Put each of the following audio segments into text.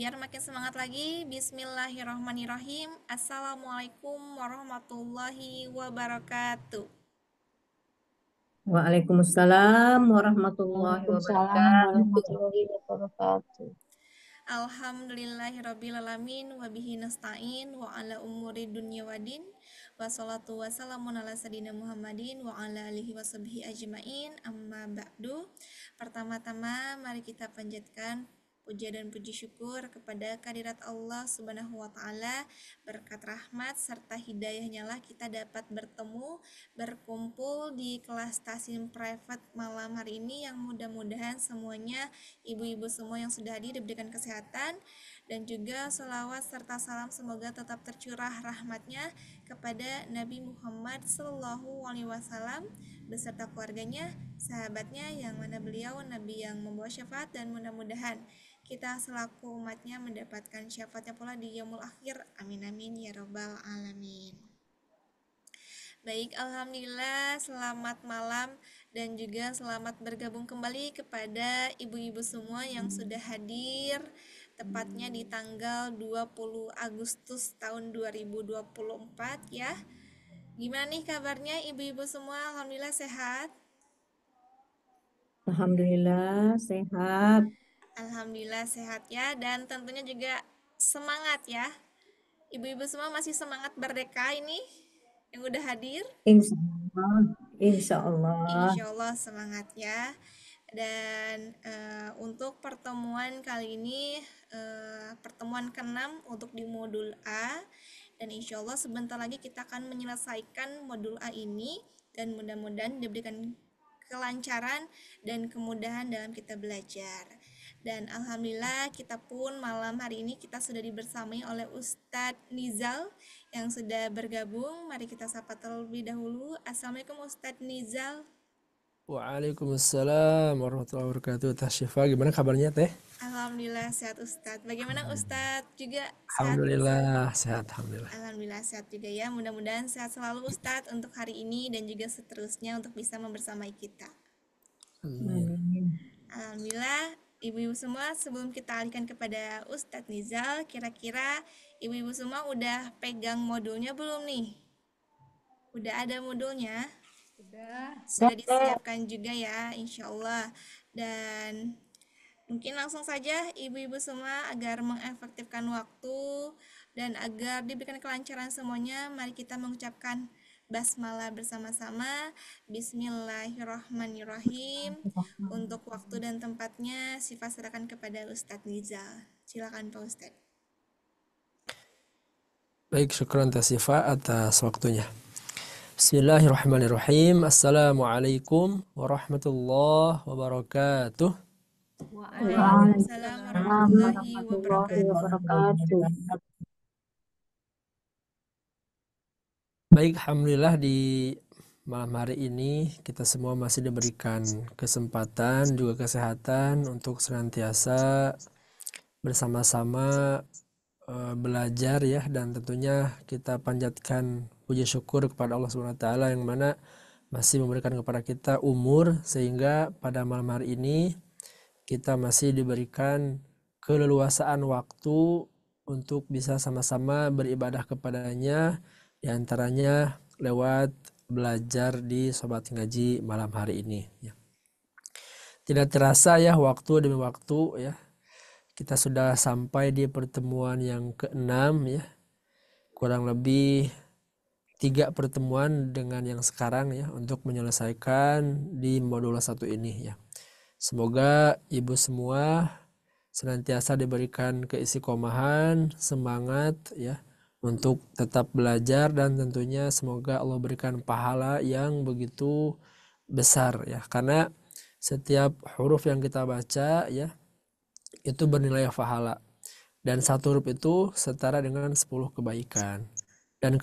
Biar makin semangat lagi, bismillahirrohmanirrohim. Assalamualaikum warahmatullahi wabarakatuh. Waalaikumsalam warahmatullahi Waalaikumsalam wabarakatuh. warahmatullahi wabarakatuh. Alhamdulillahirrabbilalamin. Wabihi nasta'in wa ala umuri dunya wadin. Wassalatu wassalamun ala sadina Muhammadin wa ala alihi washabihi ajmain. Amma ba'du. Pertama-tama mari kita panjatkan puja dan puji syukur kepada kehadirat Allah Subhanahu wa taala. Berkat rahmat serta hidayahnya lah kita dapat bertemu, berkumpul di kelas Tasim Private malam hari ini, yang mudah-mudahan semuanya ibu-ibu semua yang sudah hadir diberikan kesehatan, dan juga selawat serta salam semoga tetap tercurah rahmatnya kepada Nabi Muhammad Sallallahu Alaihi Wasallam beserta keluarganya, sahabatnya, yang mana beliau Nabi yang membawa syafaat, dan mudah-mudahan kita selaku umatnya mendapatkan syafaatnya pula di yaumul akhir. Amin amin ya robbal alamin. Baik, alhamdulillah, selamat malam dan juga selamat bergabung kembali kepada ibu-ibu semua yang sudah hadir tepatnya di tanggal 20 Agustus tahun 2024 ya. Gimana nih kabarnya ibu-ibu semua? Alhamdulillah sehat. Alhamdulillah sehat. Alhamdulillah sehat ya, dan tentunya juga semangat ya. Ibu-ibu semua masih semangat berdeka ini yang udah hadir. Insya Allah. Insya Allah. Insya Allah semangat ya. Dan untuk pertemuan kali ini pertemuan ke-6 untuk di modul A, dan insya Allah sebentar lagi kita akan menyelesaikan modul A ini, dan mudah-mudahan diberikan kelancaran dan kemudahan dalam kita belajar. Dan alhamdulillah kita pun malam hari ini kita sudah dibersamai oleh Ustadz Nizal yang sudah bergabung. Mari kita sapa terlebih dahulu. Assalamualaikum Ustadz Nizal. Waalaikumsalam warahmatullahi wabarakatuh. Teh Syifa, gimana kabarnya Teh? Alhamdulillah sehat Ustadz. Bagaimana Ustadz juga sehat? Alhamdulillah sehat, alhamdulillah. Alhamdulillah sehat juga ya. Mudah-mudahan sehat selalu Ustadz untuk hari ini dan juga seterusnya untuk bisa membersamai kita. Amin. Alhamdulillah, ibu-ibu semua, sebelum kita alihkan kepada Ustadz Nizal, kira-kira ibu-ibu semua udah pegang modulnya belum nih? Udah ada modulnya? Sudah disiapkan juga ya, insya Allah. Dan mungkin langsung saja ibu-ibu semua, agar mengefektifkan waktu dan agar diberikan kelancaran semuanya, mari kita mengucapkan basmalah bersama-sama. Bismillahirrahmanirrahim. Untuk waktu dan tempatnya Syifa serahkan kepada Ustadz Nizal. Silakan Pak Ustadz. Baik, syukran Teh Syifa atas waktunya. Bismillahirrahmanirrahim. Assalamualaikum warahmatullahi wabarakatuh. Waalaikumsalam warahmatullahi wabarakatuh. Baik, alhamdulillah di malam hari ini kita semua masih diberikan kesempatan juga kesehatan untuk senantiasa bersama-sama belajar ya, dan tentunya kita panjatkan puji syukur kepada Allah Subhanahu wa taala yang mana masih memberikan kepada kita umur sehingga pada malam hari ini kita masih diberikan keleluasaan waktu untuk bisa sama-sama beribadah kepadanya, diantaranya lewat belajar di Sobat Ngaji malam hari ini ya. Tidak terasa ya, waktu demi waktu ya, kita sudah sampai di pertemuan yang ke-6 ya. Kurang lebih 3 pertemuan dengan yang sekarang ya untuk menyelesaikan di modul 1 ini ya. Semoga ibu semua senantiasa diberikan keistiqomahan, semangat ya untuk tetap belajar, dan tentunya semoga Allah berikan pahala yang begitu besar ya, karena setiap huruf yang kita baca ya itu bernilai pahala, dan 1 huruf itu setara dengan 10 kebaikan, dan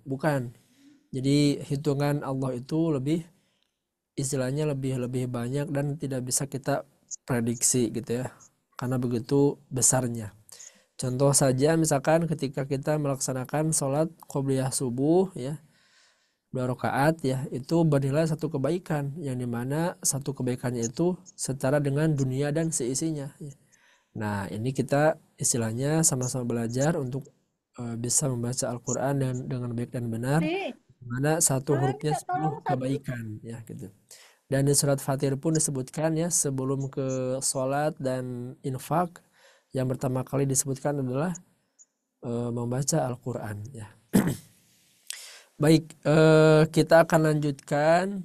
bukan. Jadi hitungan Allah itu lebih, istilahnya lebih banyak dan tidak bisa kita prediksi gitu ya, karena begitu besarnya. Contoh saja misalkan ketika kita melaksanakan sholat qobliyah subuh ya, 2 rakaat ya, itu bernilai 1 kebaikan, yang dimana 1 kebaikannya itu setara dengan dunia dan seisinya ya. Nah, ini kita istilahnya sama-sama belajar untuk bisa membaca Al-Quran dengan baik dan benar, mana 1 hurufnya 10 kebaikan ya gitu. Dan di surat Fatir pun disebutkan ya, sebelum ke sholat dan infak, yang pertama kali disebutkan adalah membaca Al-Quran ya. Baik, kita akan lanjutkan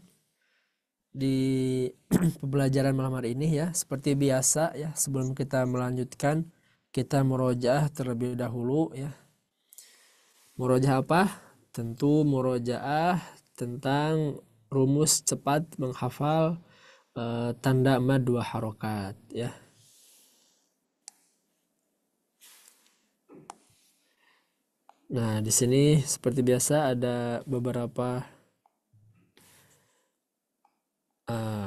di pembelajaran malam hari ini ya. Seperti biasa ya, sebelum kita melanjutkan, kita murojaah terlebih dahulu ya. Murojaah apa? Tentu murojaah tentang rumus cepat menghafal tanda mad 2 harokat ya. Nah, di sini seperti biasa ada beberapa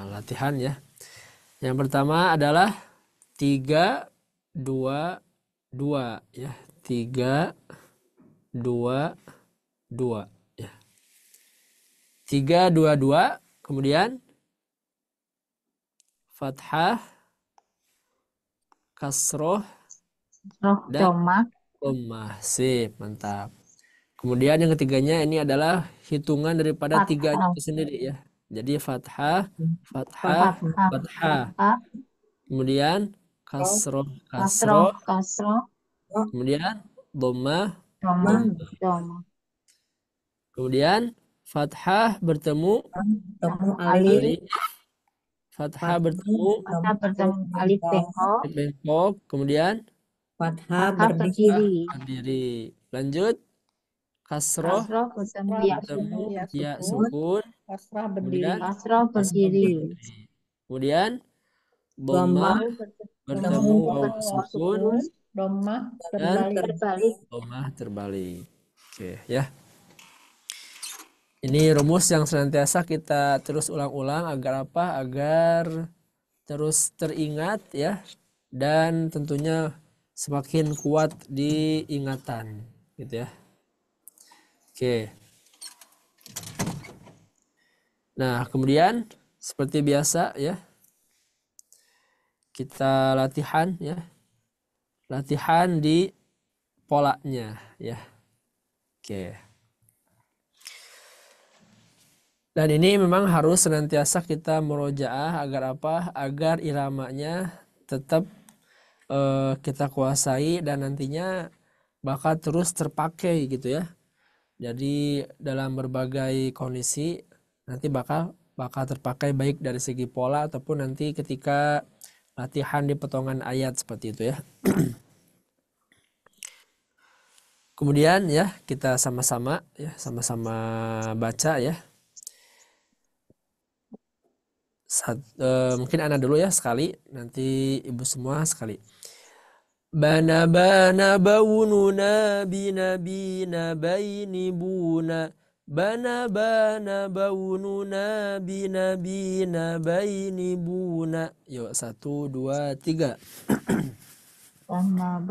latihan ya. Yang pertama adalah 3 2 2 ya. 3 2 2 ya. 3 2 2, kemudian fathah, kasroh, dan dhammah. Sip, mantap. Kemudian yang ketiganya ini adalah hitungan daripada 3 itu sendiri ya. Jadi fathah, fathah, fathah. Kemudian kasroh, kasroh. Kemudian dhammah, dhammah. Kemudian fathah bertemu alif. Fathah bertemu alif bengkok. Kemudian Fathah berdiri. Lanjut. Kasroh bertemu ya sukun. Kemudian berdiri. Kemudian dhammah bertemu waw sukun. Dan dhammah terbalik. Oke ya. Ini rumus yang senantiasa kita terus ulang-ulang agar apa? Agar terus teringat ya, dan tentunya semakin kuat di ingatan gitu ya. Oke. Nah, kemudian seperti biasa ya, kita latihan ya. Latihan di polanya ya. Oke. Dan ini memang harus senantiasa kita murojaah agar apa? Agar iramanya tetap kita kuasai dan nantinya bakal terus terpakai gitu ya. Jadi dalam berbagai kondisi nanti bakal terpakai baik dari segi pola ataupun nanti ketika latihan di potongan ayat seperti itu ya. Kemudian ya kita sama-sama baca ya. Mungkin Ana dulu ya sekali, nanti ibu semua sekali. Bana baununa binabina baini buna. Bana baununa binabina baini buna. Yuk 1 2 3. Bana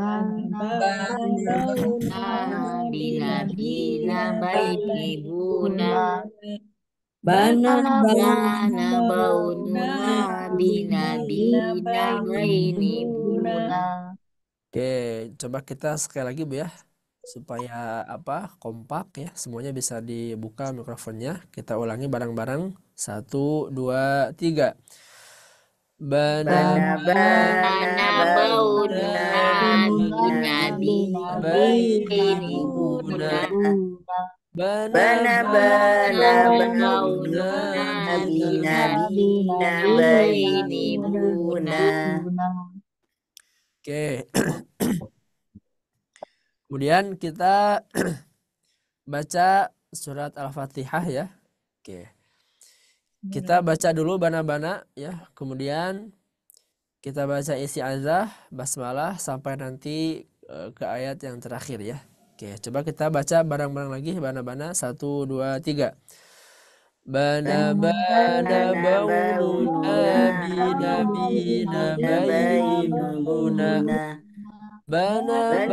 binabina baini buna. Bana baununa binabina baini buna. Oke, coba kita sekali lagi Bu ya, supaya apa kompak ya, semuanya bisa dibuka mikrofonnya. Kita ulangi bareng-bareng. 1 2 3. Bana baununa binabina baini buna. Bana baununa binabina baini buna. Oke. Kemudian kita baca surat Al-Fatihah ya. Oke. Kita baca dulu bana-bana ya. Kemudian kita baca isti'adzah, basmalah sampai nanti ke ayat yang terakhir ya. Oke, coba kita baca bareng-bareng lagi bana-bana. 1 2 3. Bana baununa binabina baini buna. Bana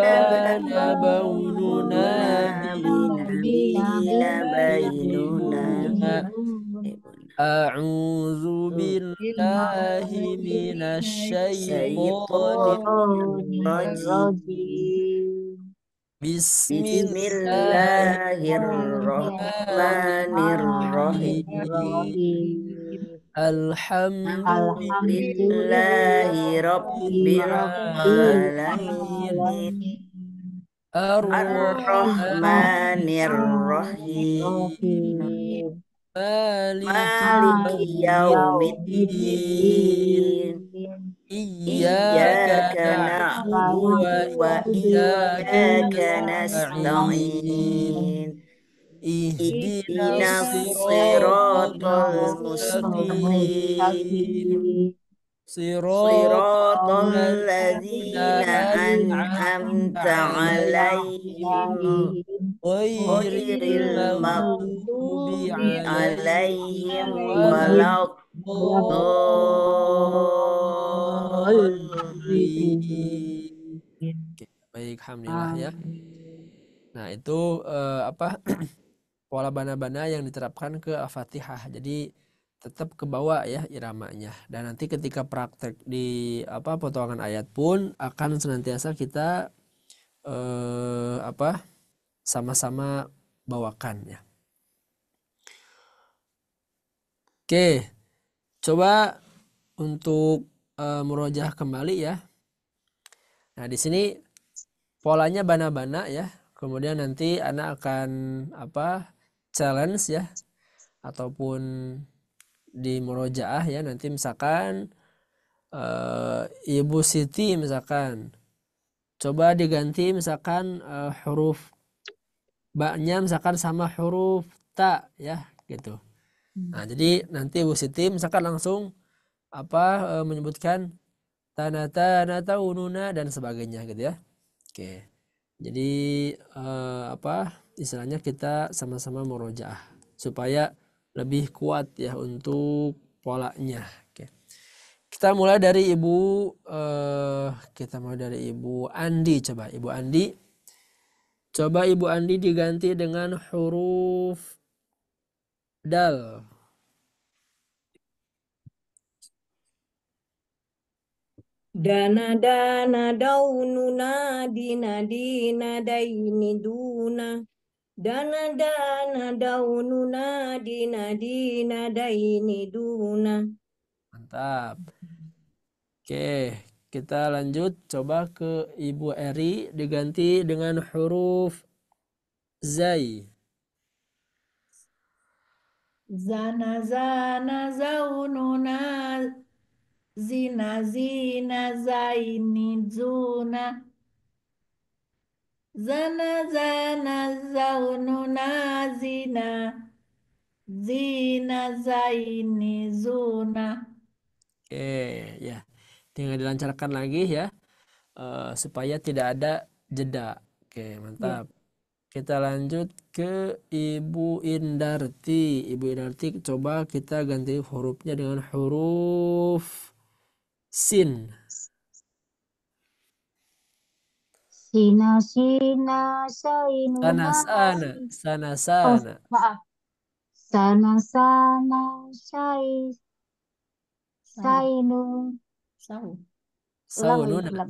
baununa nabila bainuna. A'udzu billahi minasyaitonir Syaitonirrajim. Bismillahirrahmanirrahim. Bismillahirrahmanirrahim. Alhamdulillahi Alhamdulillahirabbil Rabbil alamin. Alamin. Ar-Rahmanir Ar-Rahmanirrahim. Rahim. Maliki Maliki yaumiddin. yaumiddin. Iyyaka Iyyaka na'budu wa na'budu wa iyyaka iyyaka nasta'in. nasta'in. Ihdinas Ihdinas siratal siratal mustaqim. mustaqim. Siratal Siratal ladzina ladzina an'amta an'amta alaihim alaihim. ghairil Ghairil maghdubi maghdubi alaihim alaihim waladdallin. Oke, baik, alhamdulillah ya. Nah, itu pola bana-bana yang diterapkan ke Al-Fatihah. Jadi tetap ke bawah ya iramanya. Dan nanti ketika praktek di potongan ayat pun akan senantiasa kita sama-sama bawakan ya. Oke, coba untuk murojaah kembali ya. Nah, di sini polanya bana-bana ya. Kemudian nanti anak akan challenge ya, ataupun di murojaah ya. Nanti misalkan Ibu Siti misalkan coba diganti misalkan huruf ba-nya misalkan sama huruf ta ya gitu. Nah, jadi nanti Ibu Siti misalkan langsung menyebutkan tanata nataununa dan sebagainya gitu ya. Oke. Jadi istilahnya kita sama-sama murojaah supaya lebih kuat ya untuk polanya. Oke. Kita mulai dari Ibu Andi. Coba Ibu Andi diganti dengan huruf dal. Dana daununa dina daini duna. Dana daununa dina daini duna. Mantap. Oke, kita lanjut. Coba ke Ibu Eri diganti dengan huruf zai. Zana zaununa zina zaini zuna. Zana zaununa zina zaini zuna. Oke, ya. Tinggal dilancarkan lagi ya. Supaya tidak ada jeda. Oke, mantap. Kita lanjut ke Ibu Indarti. Ibu Indarti coba kita ganti hurufnya dengan huruf sin. Sina sainuna. Sana. Oh, maaf. Sana sainu. Saununa.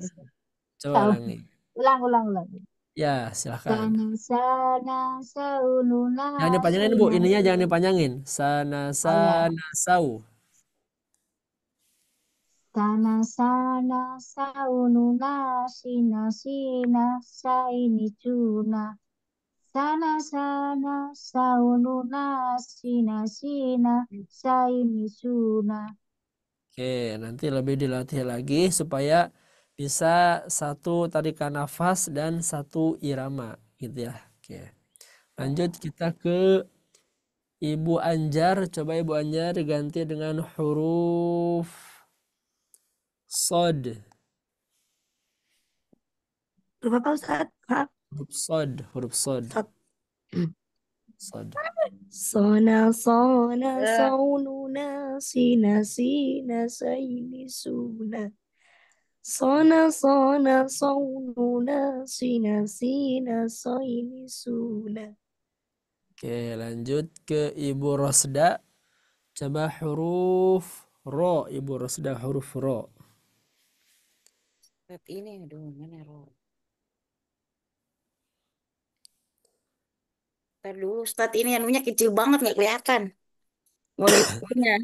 Coba ulangi. Ulang. Ya, silahkan. Sana saununa. Jangan dipanjangin Bu, ininya jangan dipanjangin. Sana sau. Sana saununa sina saini cuna. Sana saununa sina saini cuna. Oke, nanti lebih dilatih lagi supaya bisa satu tarikan nafas dan satu irama gitu ya. Oke. Lanjut kita ke Ibu Anjar. Coba Ibu Anjar diganti dengan huruf sod. Huruf apa Ustaz? Huruf sod. Sod. Sona saununa sina saini suna. Sona saununa sina saini suna. Oke, lanjut ke Ibu Rosda. Coba huruf ro, Ibu Rosda, huruf ro. Ustadz ini, aduh, mana roh? Ntar dulu, Ustadz ini anunya kecil banget, nggak kelihatan. Monitornya.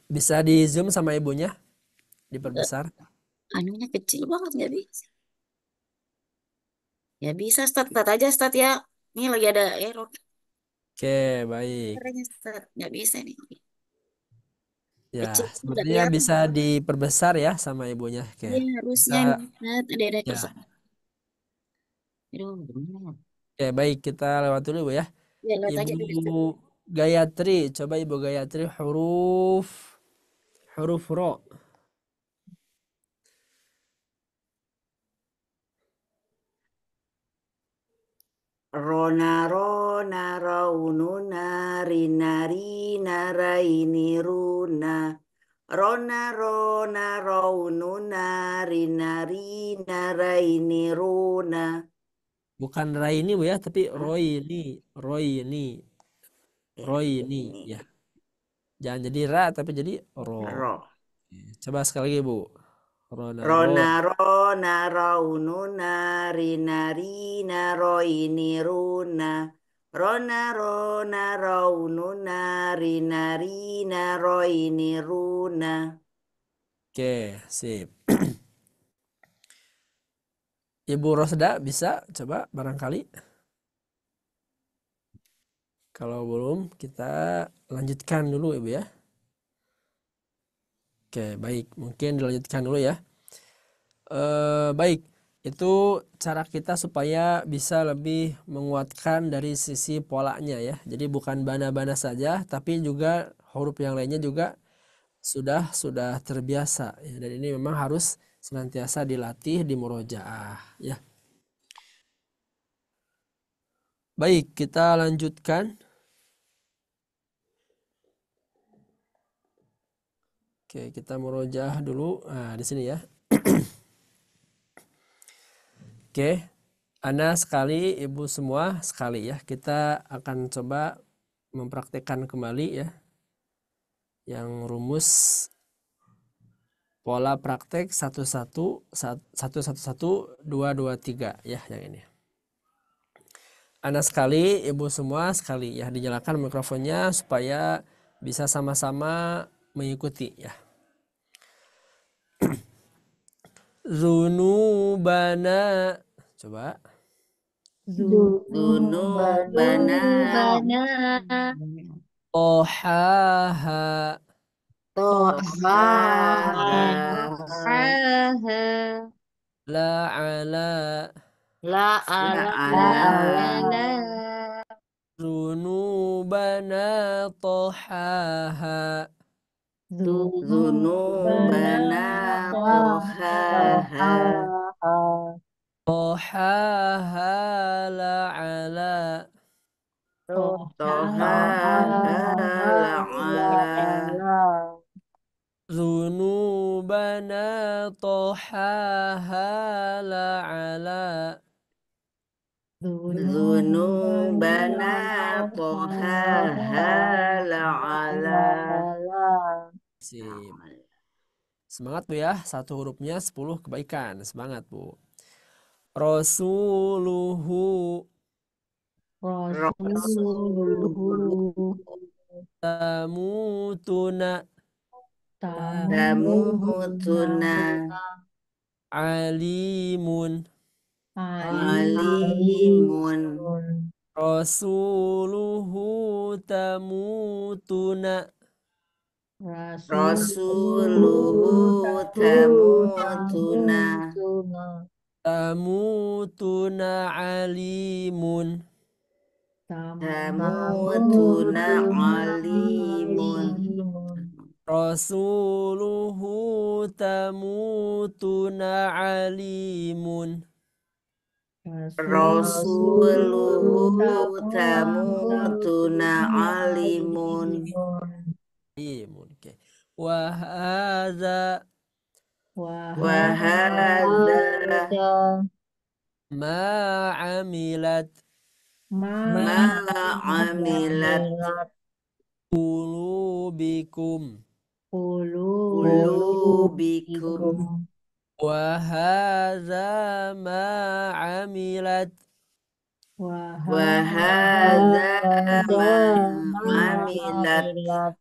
Bisa di zoom sama ibunya, diperbesar. Anunya kecil banget, nggak bisa. Ya bisa, Ustadz. Ustadz aja, Ustadz ya. Ini lagi ada error. Oke, baik. Caranya, Ustadz. Nggak bisa nih. Ya, Kecil, nggak sepertinya kelihatan. bisa diperbesar ya sama ibunya. Oke, Iya, harusnya kita, nih, Ustadz. Ada error. ya. Aduh, gimana? Oke, baik, kita lewat dulu Bu ya. Ya, lihat aja Ibu dulu, Ustadz. Gayatri, coba Ibu Gayatri huruf ro. Rona rona raununa rina rina raini runa. Rona rona raununa rina rina raini runa. Bukan Raini Bu ya, tapi Hah? Royini, Ya, Royini ini ya. Jangan jadi ra tapi jadi ro. ro. Coba sekali lagi Bu. Rona ro. Rona rona raununa rina rina roini runa. Rona rona raununa rina rina roini runa. Oke, sip. Ibu Rosda bisa coba barangkali. Kalau belum, kita lanjutkan dulu Ibu ya. Oke, baik. Mungkin dilanjutkan dulu ya. Baik, itu cara kita supaya bisa lebih menguatkan dari sisi polanya ya. Jadi bukan bana-bana saja, tapi juga huruf yang lainnya juga sudah terbiasa ya. Dan ini memang harus senantiasa dilatih di murojaah ya. Baik, kita lanjutkan. Oke, kita murojaah dulu. Nah, di sini ya. Oke, Ana sekali, Ibu semua sekali ya. Kita akan coba mempraktikkan kembali ya. Yang rumus pola praktek 1-1-1-1-1-2-2-3 ya yang ini. Ana sekali, Ibu semua sekali ya. Dinyalakan mikrofonnya supaya bisa sama-sama mengikuti ya. Zunubana. Coba. Dunubana Ohaha. tohaha La'ala. la'ala Zunubana tohaha. dunubana tohaha Tohaha la'ala. tohaha la'ala Zunubana tohaha la'ala. dunubana tohaha la'ala. Sip. Semangat Bu ya, satu hurufnya 10 kebaikan. Semangat Bu. Rasuluhu tamutuna Tamutuna alimun. alimun Rasuluhu tamutuna rasuluhu tamutuna alimun. tamutuna alimun Rasuluhu tamutuna alimun. rasuluhu tamutuna alimun Oke. Wahadza wahadza ma amilat Ma ma amilat amilat qulubikum qulubikum qulubikum wa hadza ma amilat wa wa hadza hadza ma ma amilat amilat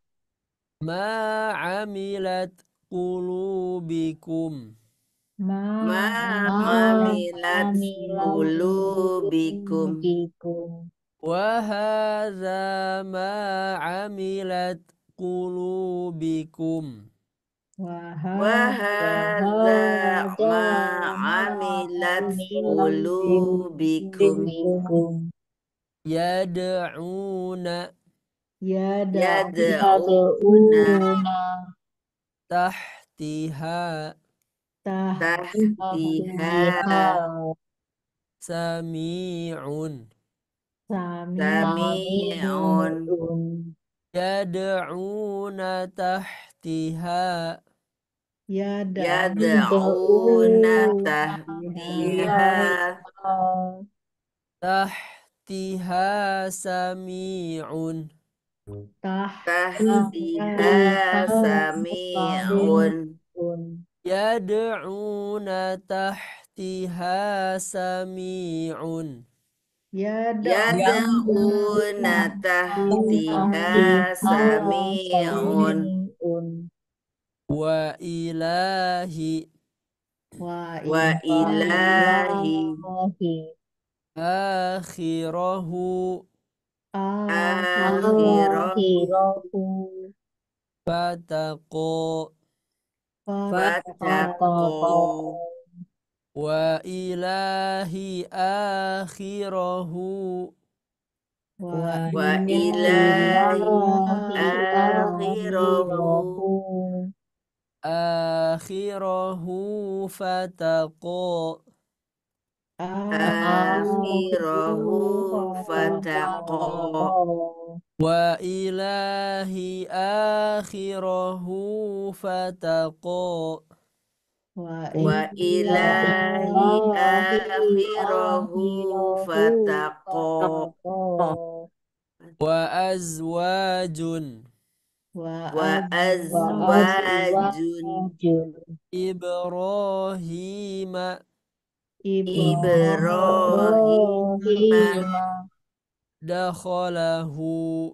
ma amilat qulubikum ma ma ma amilat amilat qulubikum qulubikum wa hadza ma amilat qulubikum wa wa hadza hadza hadza ma ma amilat amilat qulubikum qulubikum yad'una yad'una yad'una tahtiha tahtiha tahtiha sami'un sami'un sami'un yad'una tahtiha yad'una yad'una tahtiha tahtiha sami'un tahtiha tahtiha sami'un sami'un yad'una tahtiha sami'un yad'una tahtiha sami'un wa ilahi wa wa ilahi akhirahu akhirahu fataqo fattaqu wa ilahi akhirahu wa ilahi akhirahu akhirahu fataqo akhirahu fattaqu wa ilahi akhirahu fataqo wa ilahi akhirahu fattaqu wa azwajun wa azwajun Ibrahima Ibrahim dakhalahu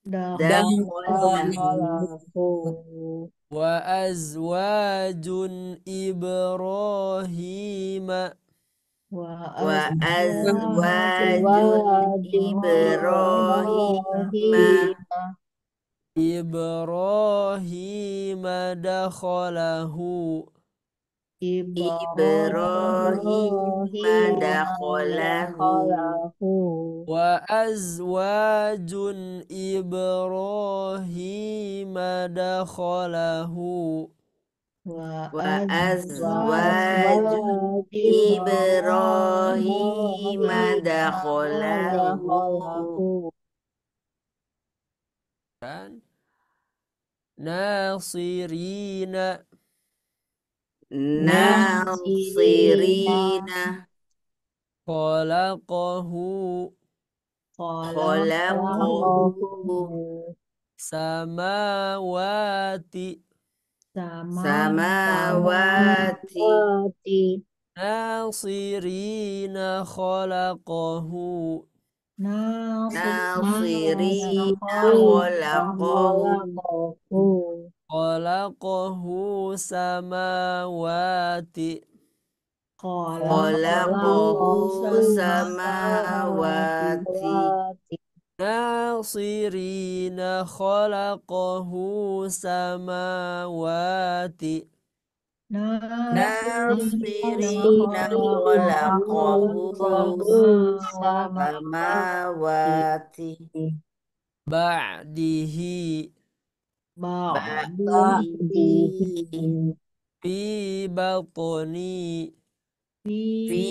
dakhalahu wa azwajun Ibrahima wa azwajun Ibrahim Ibrahima dakhalahu Ibrahim dakhalahu wa azwajun Ibrahima dakhalahu wa azwajun Ibrahim dakhalahu kan nasirina nasirina khalaqahu khalaqahu samawati samawati nasirina khalaqahu nasirina khalaqahu samawati khalaqahu samawati nasirina khalaqahu samawati nasirina khalaqahu samawati ba'dihi ba'dihi fi batni fi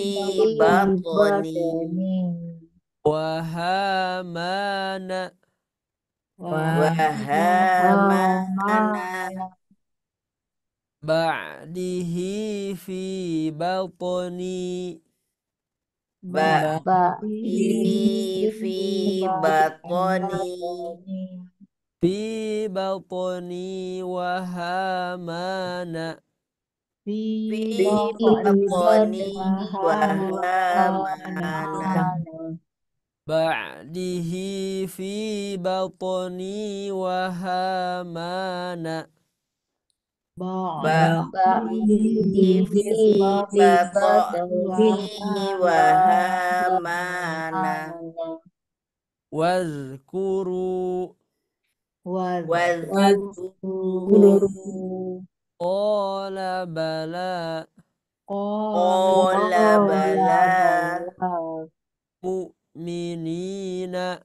batni wa hamana wa hamana ba'dihi fi batni Ba Ba fi batoni fi batni wa hamana fi batni batoni wa wa hamana ba'dihi fi batni wa hamana ba'dihi fi batni wa hamana wadhkuru wadhkuru qala bala qala bala mu'minina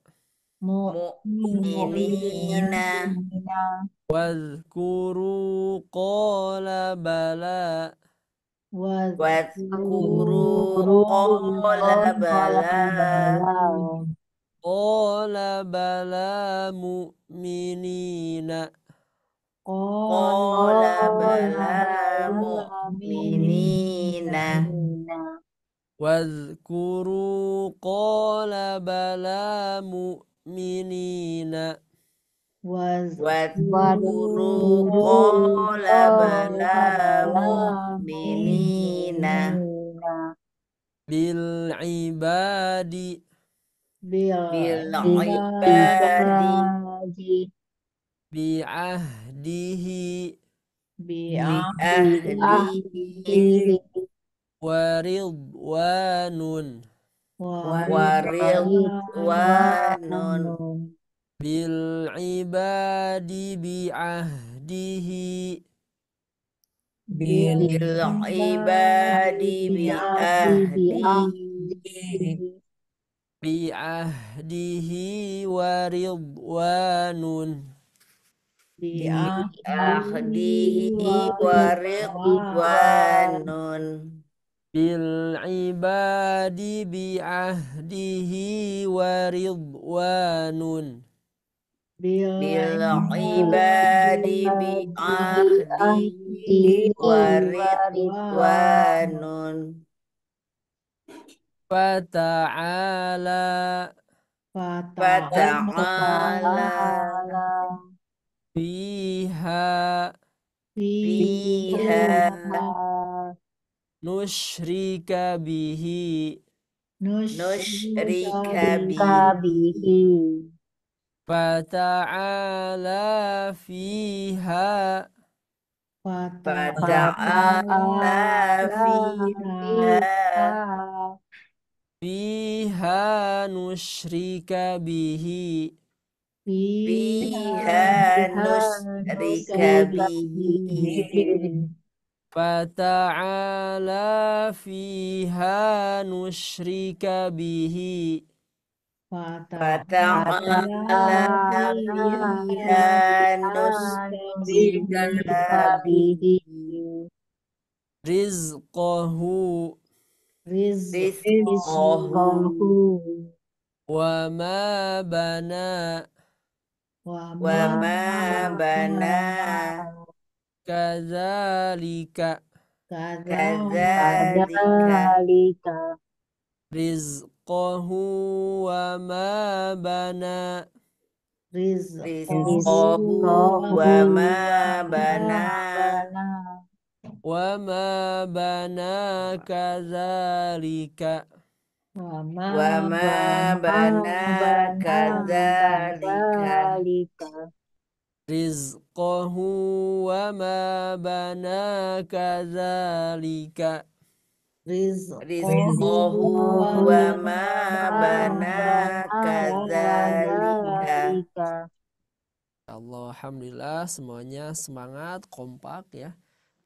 mu'minina wadhkuru qala bala wadhkuru qala bala mu'minina qala bala mu'minina wadhkuru qala bala mu'minina wadhkuru qala bala mu'minina bil ibadi bil ibadi bi ahdihi bi ahdihi waridwanun waridwanun bil ibadi bi ahdihi bil ibadi bi ahdihi waridwanun ahdihi waridwanun bil ibadi bi ahdihi waridwanun bil ibadi bi ahdihi waridwanun fata'ala fata'ala fiha nusyrika bihi nusyrika bihi fata'ala fiha fata'ala fiha nusyrika bihi fiha nusyrika bihi fata'ala fiha nusyrika bihi fata'ala fiha nusyrika bihi rizqahu rizqahu wa ma bana wa ma bana kadzalika kadzalika rizqahu wa ma bana rizqahu wa ma bana kadzalika wa ma bana kadzalika rizqahu wa ma bana kadzalika rizqahu wa ma bana kadzalika. Allah, alhamdulillah semuanya semangat, kompak ya,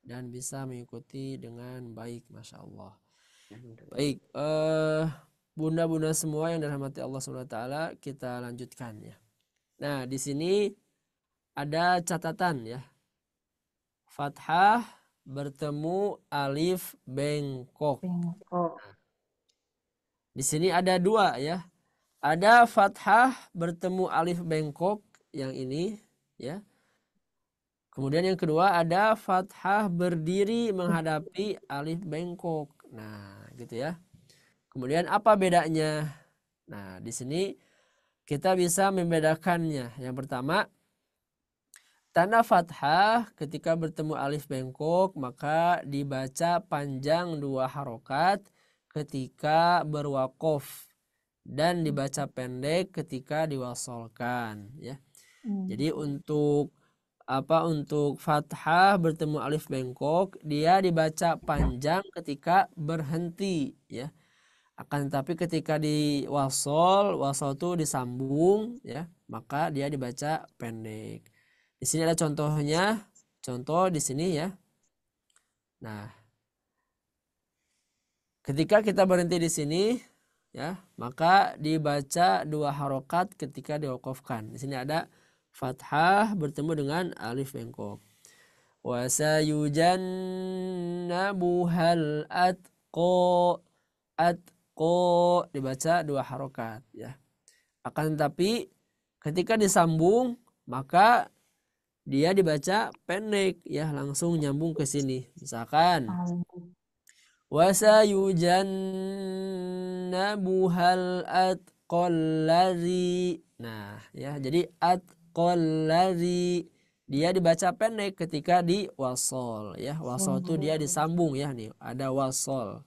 dan bisa mengikuti dengan baik, masya Allah. Baik, bunda-bunda semua yang dirahmati Allah SWT, kita lanjutkan ya. Nah, di sini ada catatan ya. Fathah bertemu alif bengkok. Di sini ada dua ya. Ada fathah bertemu alif bengkok yang ini ya. Kemudian yang kedua ada fathah berdiri menghadapi alif bengkok. Nah, gitu ya. Kemudian apa bedanya? Nah, di sini kita bisa membedakannya. Yang pertama, tanda fathah ketika bertemu alif bengkok maka dibaca panjang 2 harokat ketika berwakof dan dibaca pendek ketika diwasolkan ya. Jadi untuk fathah bertemu alif bengkok dia dibaca panjang ketika berhenti ya. Akan tetapi ketika wasol itu disambung ya, maka dia dibaca pendek. Di sini ada contohnya, contoh di sini ya. Nah, ketika kita berhenti di sini ya, maka dibaca 2 harokat ketika diwakafkan. Di sini ada fathah bertemu dengan alif bengkok. Wa sayujannabuhal atqo dibaca 2 harokat ya. Akan tetapi ketika disambung maka dia dibaca pendek ya, langsung nyambung ke sini. Misalkan wa sayujannabuhal atqallazi. Nah, ya, jadi atqallazi dia dibaca pendek ketika diwasol ya. Wasol itu dia disambung ya, nih ada wasol,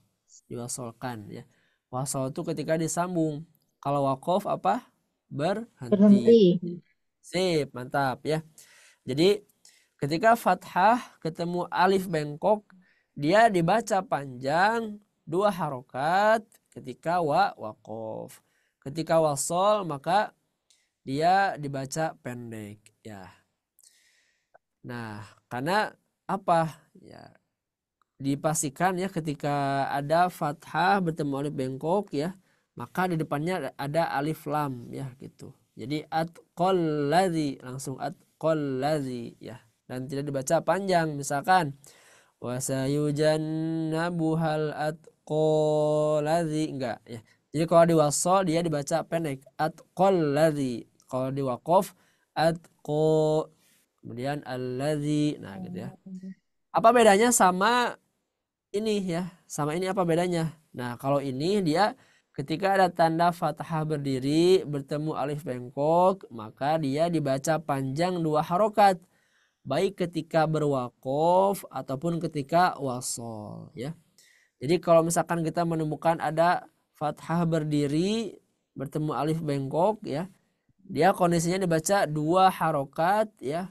diwasolkan ya. Wasol itu ketika disambung. Kalau wakof apa? Berhenti. Sip, mantap ya. Jadi ketika fathah ketemu alif bengkok dia dibaca panjang 2 harokat ketika wakof. Ketika wasol maka dia dibaca pendek ya. Nah, karena apa? Ya, dipastikan ya ketika ada fathah bertemu alif bengkok ya, maka di depannya ada alif lam ya gitu. Jadi atqallazi langsung atqallazi ya, dan tidak dibaca panjang. Misalkan wa sayujannabuhal atqallazi enggak ya. Jadi kalau diwasol dia dibaca pendek atqallazi. Kalau diwaqaf atqa, kemudian allazi. Nah, gitu ya. Apa bedanya sama ini ya? Sama ini apa bedanya? Nah, kalau ini dia ketika ada tanda fathah berdiri bertemu alif bengkok maka dia dibaca panjang 2 harokat baik ketika berwakof ataupun ketika wasol ya. Jadi kalau misalkan kita menemukan ada fathah berdiri bertemu alif bengkok ya, dia kondisinya dibaca 2 harokat ya,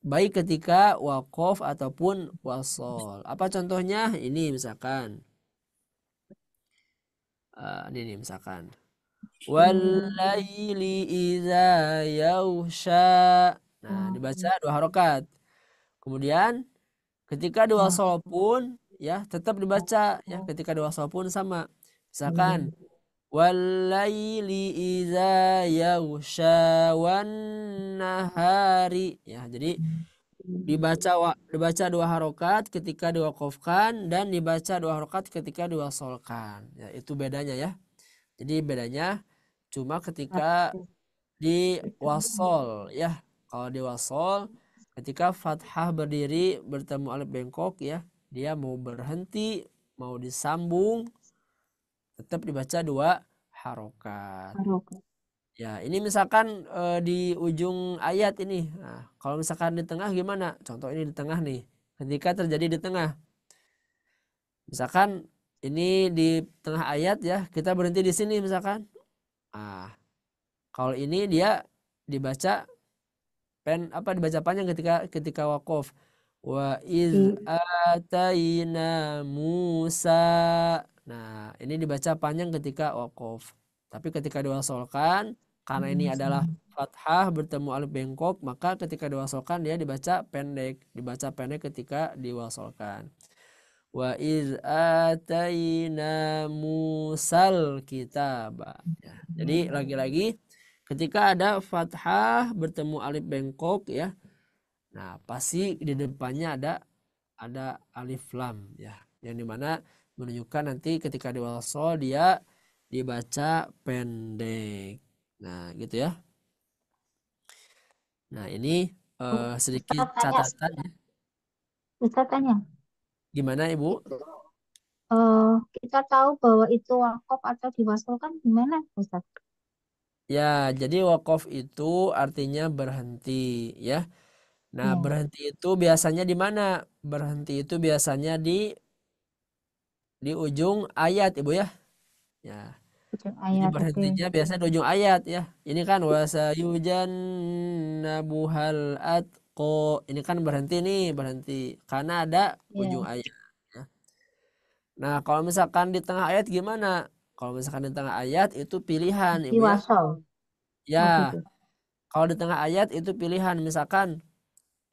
baik ketika wakof ataupun wasol. Apa contohnya? Ini misalkan ini misalkan walaili iza yausha. Nah, dibaca 2 harokat. Kemudian ketika diwasol pun ya tetap dibaca ya, ketika diwasol pun sama. Misalkan walaili iza yausha wan nahari ya. Jadi dibaca 2 harokat ketika diwakafkan dan dibaca 2 harokat ketika diwasolkan ya, itu bedanya ya. Jadi bedanya cuma ketika diwasol ya. Kalau diwasol ketika fathah berdiri bertemu alif bengkok ya, dia mau berhenti mau disambung tetap dibaca 2 harokat. Ya, ini misalkan di ujung ayat ini. Nah, kalau misalkan di tengah gimana? Contoh ini di tengah nih. Ketika terjadi di tengah. Misalkan ini di tengah ayat ya, kita berhenti di sini misalkan. Ah, kalau ini dia dibaca dibaca panjang ketika wakof. Wa iz ataina Musa. Nah, ini dibaca panjang ketika wakof. Tapi ketika diwasolkan, karena ini adalah fathah bertemu alif bengkok, maka ketika diwasolkan dia dibaca pendek. Dibaca pendek ketika diwasolkan. Wa iz ataina Musal kitaba. Ya, jadi lagi-lagi ketika ada fathah bertemu alif bengkok ya, nah pasti di depannya ada alif lam ya, yang dimana menunjukkan nanti ketika diwasol dia dibaca pendek. Nah, gitu ya. Nah, ini sedikit catatan ya. Ustaz tanya, Gimana Ibu? kita tahu bahwa itu wakaf atau diwasolkan gimana, Ustaz? Ya, jadi wakaf itu artinya berhenti ya. Nah, Ya, berhenti itu biasanya di mana? Berhenti itu biasanya di ujung ayat, Ibu ya. Ya. ujung Jadi ayat, oke. berhentinya biasa di ujung ayat ya. Ini kan wasayujannabuhal atqo. Ini kan berhenti nih, berhenti karena ada ujung Ya, ayat ya. Nah, kalau misalkan di tengah ayat gimana? Kalau misalkan di tengah ayat itu pilihan, Ibu ya. diwasol. Ya, Oh gitu. kalau di tengah ayat itu pilihan misalkan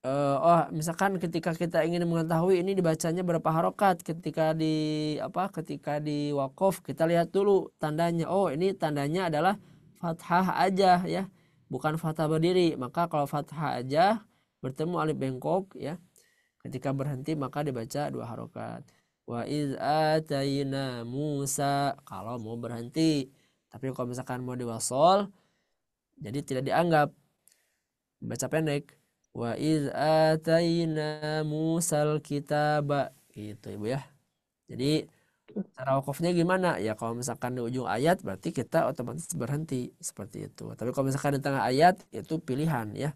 oh misalkan ketika kita ingin mengetahui ini dibacanya berapa harokat ketika di wakaf kita lihat dulu tandanya, oh ini tandanya adalah fathah aja ya, bukan fathah berdiri. Maka kalau fathah aja bertemu alif bengkok ya, ketika berhenti maka dibaca 2 harokat. Wa iz atayna Musa kalau mau berhenti. Tapi kalau misalkan mau diwasol jadi tidak dianggap baca pendek. Wa iz atayna Musal kitaba gitu Ibu ya. Jadi cara wakafnya gimana? Ya kalau misalkan di ujung ayat berarti kita otomatis berhenti seperti itu. Tapi kalau misalkan di tengah ayat itu pilihan ya.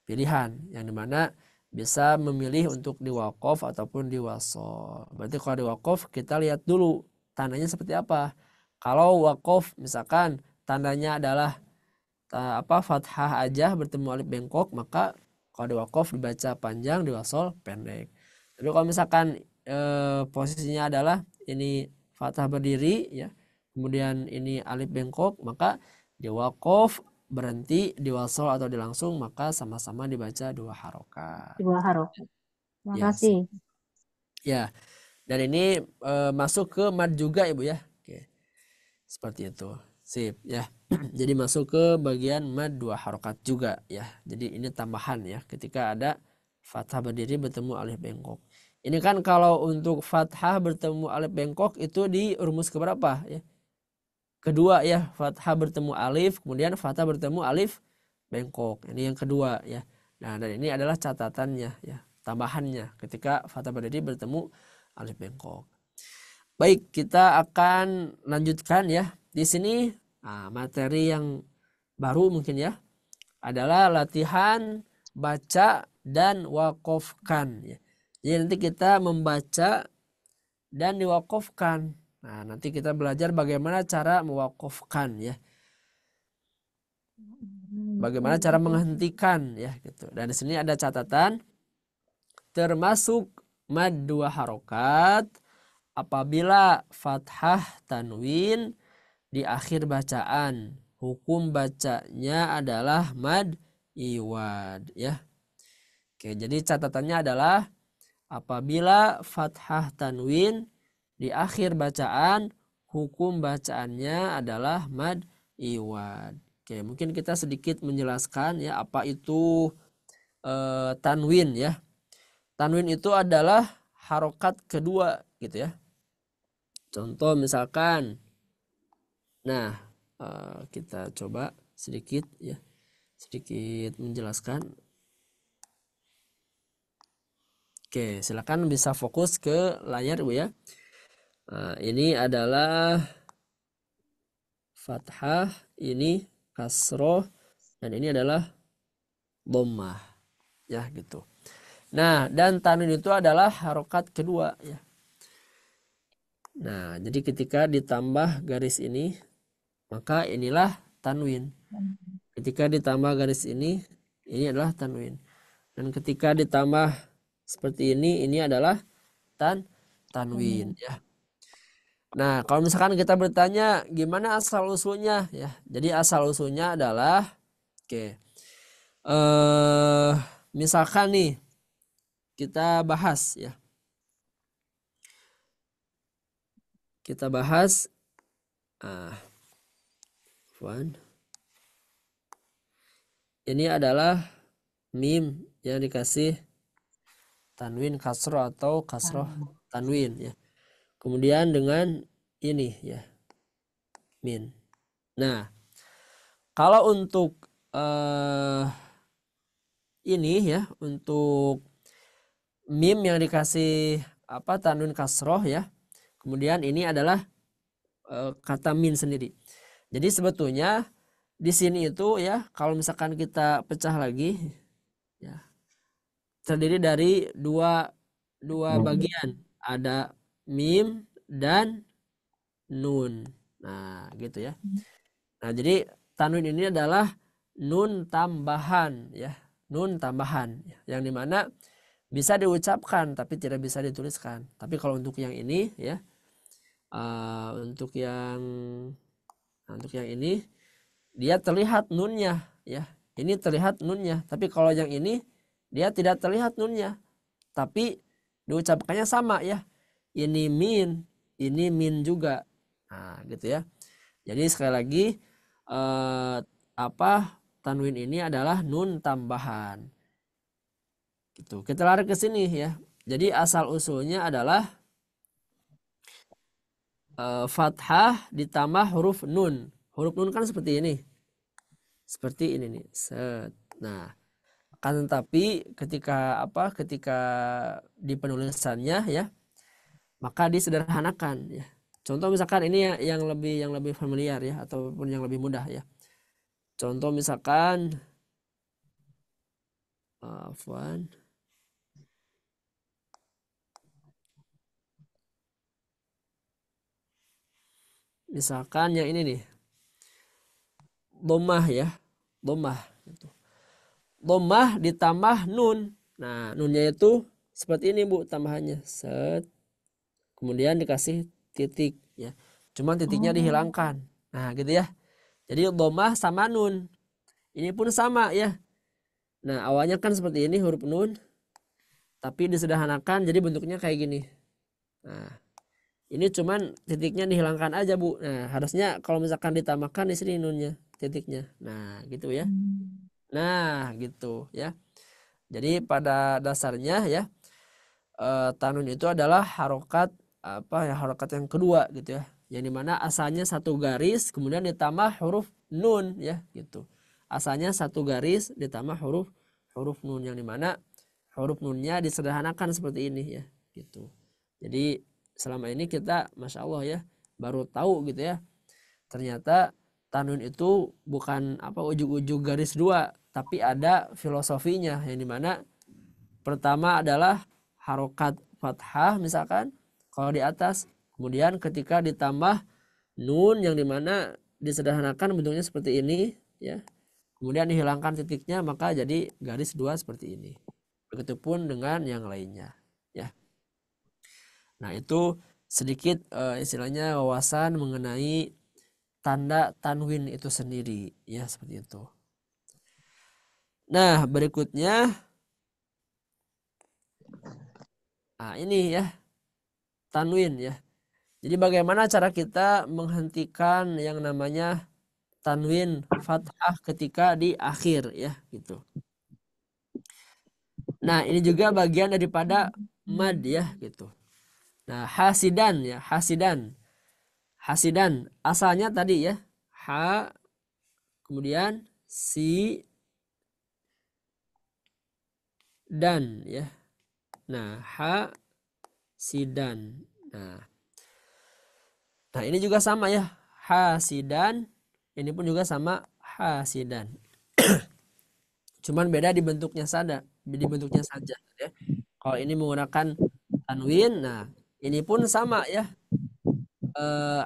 Pilihan yang dimana bisa memilih untuk diwakaf ataupun diwasol. Berarti kalau diwakaf kita lihat dulu tandanya seperti apa. Kalau wakaf misalkan tandanya adalah fathah aja bertemu alif bengkok, maka kalau di wakaf dibaca panjang, di wasol pendek. Tapi kalau misalkan posisinya adalah ini fathah berdiri ya, kemudian ini alif bengkok, maka di wakaf berhenti, di wasol atau di langsung maka sama-sama dibaca 2 harokat. 2 harokat. Ya, Makasih. ya. Dan ini masuk ke mad juga Ibu ya. Oke. Seperti itu. Sip ya. Jadi masuk ke bagian mad 2 harokat juga ya. Jadi ini tambahan ya ketika ada fathah berdiri bertemu alif bengkok. Ini kan kalau untuk fathah bertemu alif bengkok itu di rumus keberapa ya? Kedua ya, fathah bertemu alif, kemudian fathah bertemu alif bengkok. Ini yang kedua ya. Nah, dan ini adalah catatannya ya, tambahannya ketika fathah berdiri bertemu alif bengkok. Baik, kita akan lanjutkan ya. Di sini materi yang baru mungkin ya adalah latihan baca dan wakofkan ya. Jadi nanti kita membaca dan diwakofkan. Nah, nanti kita belajar bagaimana cara mewakofkan ya. Bagaimana cara menghentikan ya gitu. Dan di sini ada catatan termasuk mad 2 harokat apabila fathah tanwin di akhir bacaan. Hukum bacanya adalah mad iwad ya. Oke, jadi catatannya adalah apabila fathah tanwin di akhir bacaan, hukum bacaannya adalah mad iwad. Oke, mungkin kita sedikit menjelaskan ya apa itu tanwin ya. Tanwin itu adalah harokat kedua gitu ya. Contoh misalkan, nah kita coba sedikit menjelaskan. Oke, silakan bisa fokus ke layar Bu ya. Ini adalah fathah, ini kasroh, dan ini adalah dhammah ya gitu. Nah, dan tanwin itu adalah harokat kedua ya. Nah, jadi ketika ditambah garis ini maka inilah tanwin. Ketika ditambah garis ini adalah tanwin. Dan ketika ditambah seperti ini adalah tanwin ya. Nah, kalau misalkan kita bertanya gimana asal usulnya ya. Jadi asal usulnya adalah misalkan nih kita bahas ya. Kita bahas ini adalah mim yang dikasih tanwin kasroh atau kasroh tanwin ya. Kemudian dengan ini ya min. Nah, kalau untuk ini ya, untuk mim yang dikasih tanwin kasroh ya. Kemudian ini adalah kata min sendiri. Jadi sebetulnya di sini itu ya kalau misalkan kita pecah lagi ya terdiri dari dua bagian, ada mim dan nun. Nah, gitu ya. Nah, jadi tanwin ini adalah nun tambahan ya, nun tambahan yang dimana bisa diucapkan tapi tidak bisa dituliskan. Tapi kalau untuk yang ini ya, untuk yang ini dia terlihat nunnya ya. Ini terlihat nunnya. Tapi kalau yang ini dia tidak terlihat nunnya. Tapi diucapkannya sama ya. Ini min juga. Nah, gitu ya. Jadi sekali lagi tanwin ini adalah nun tambahan. Gitu. Kita lari ke sini ya. Jadi asal usulnya adalah fathah ditambah huruf nun. Huruf nun kan seperti ini. Seperti ini nih. Set. Nah, akan tetapi ketika di penulisannya ya, maka disederhanakan ya. Contoh misalkan ini yang lebih familiar ya ataupun yang lebih mudah ya. Contoh misalkan misalkan yang ini nih. Dhammah ya. Dhammah gitu. Dhammah ditambah nun. Nah, nunnya itu seperti ini Bu tambahannya. Set. Kemudian dikasih titik ya. Cuman titiknya dihilangkan. Nah, gitu ya. Jadi dhammah sama nun. Ini pun sama ya. Nah, awalnya kan seperti ini huruf nun. Tapi disederhanakan jadi bentuknya kayak gini. Nah, ini cuman titiknya dihilangkan aja Bu. Nah, harusnya kalau misalkan ditambahkan di sini nunnya, titiknya. Nah, gitu ya. Nah, gitu ya. Jadi pada dasarnya ya tanwin itu adalah harokat harokat yang kedua gitu ya. Yang dimana asalnya satu garis kemudian ditambah huruf nun ya gitu. Asalnya satu garis ditambah huruf nun yang dimana huruf nunnya disederhanakan seperti ini ya gitu. Jadi selama ini kita masya Allah ya baru tahu gitu ya. Ternyata tanwin itu bukan ujug-ujug garis dua, tapi ada filosofinya yang dimana pertama adalah harokat fathah misalkan kalau di atas, kemudian ketika ditambah nun yang dimana disederhanakan bentuknya seperti ini ya, kemudian dihilangkan titiknya maka jadi garis dua seperti ini. Begitupun dengan yang lainnya ya. Nah itu sedikit istilahnya wawasan mengenai tanda tanwin itu sendiri ya seperti itu. Nah berikutnya ini ya tanwin ya. Jadi bagaimana cara kita menghentikan yang namanya tanwin fathah ketika di akhir ya gitu. Nah ini juga bagian daripada mad ya gitu. Nah hasidan ya hasidan asalnya tadi ya ha kemudian si dan ya. Nah ha sidan. Nah ini juga sama ya hasidan. Ini pun juga sama hasidan. Cuman beda di bentuknya saja ya. Kalau ini menggunakan tanwin, nah ini pun sama ya.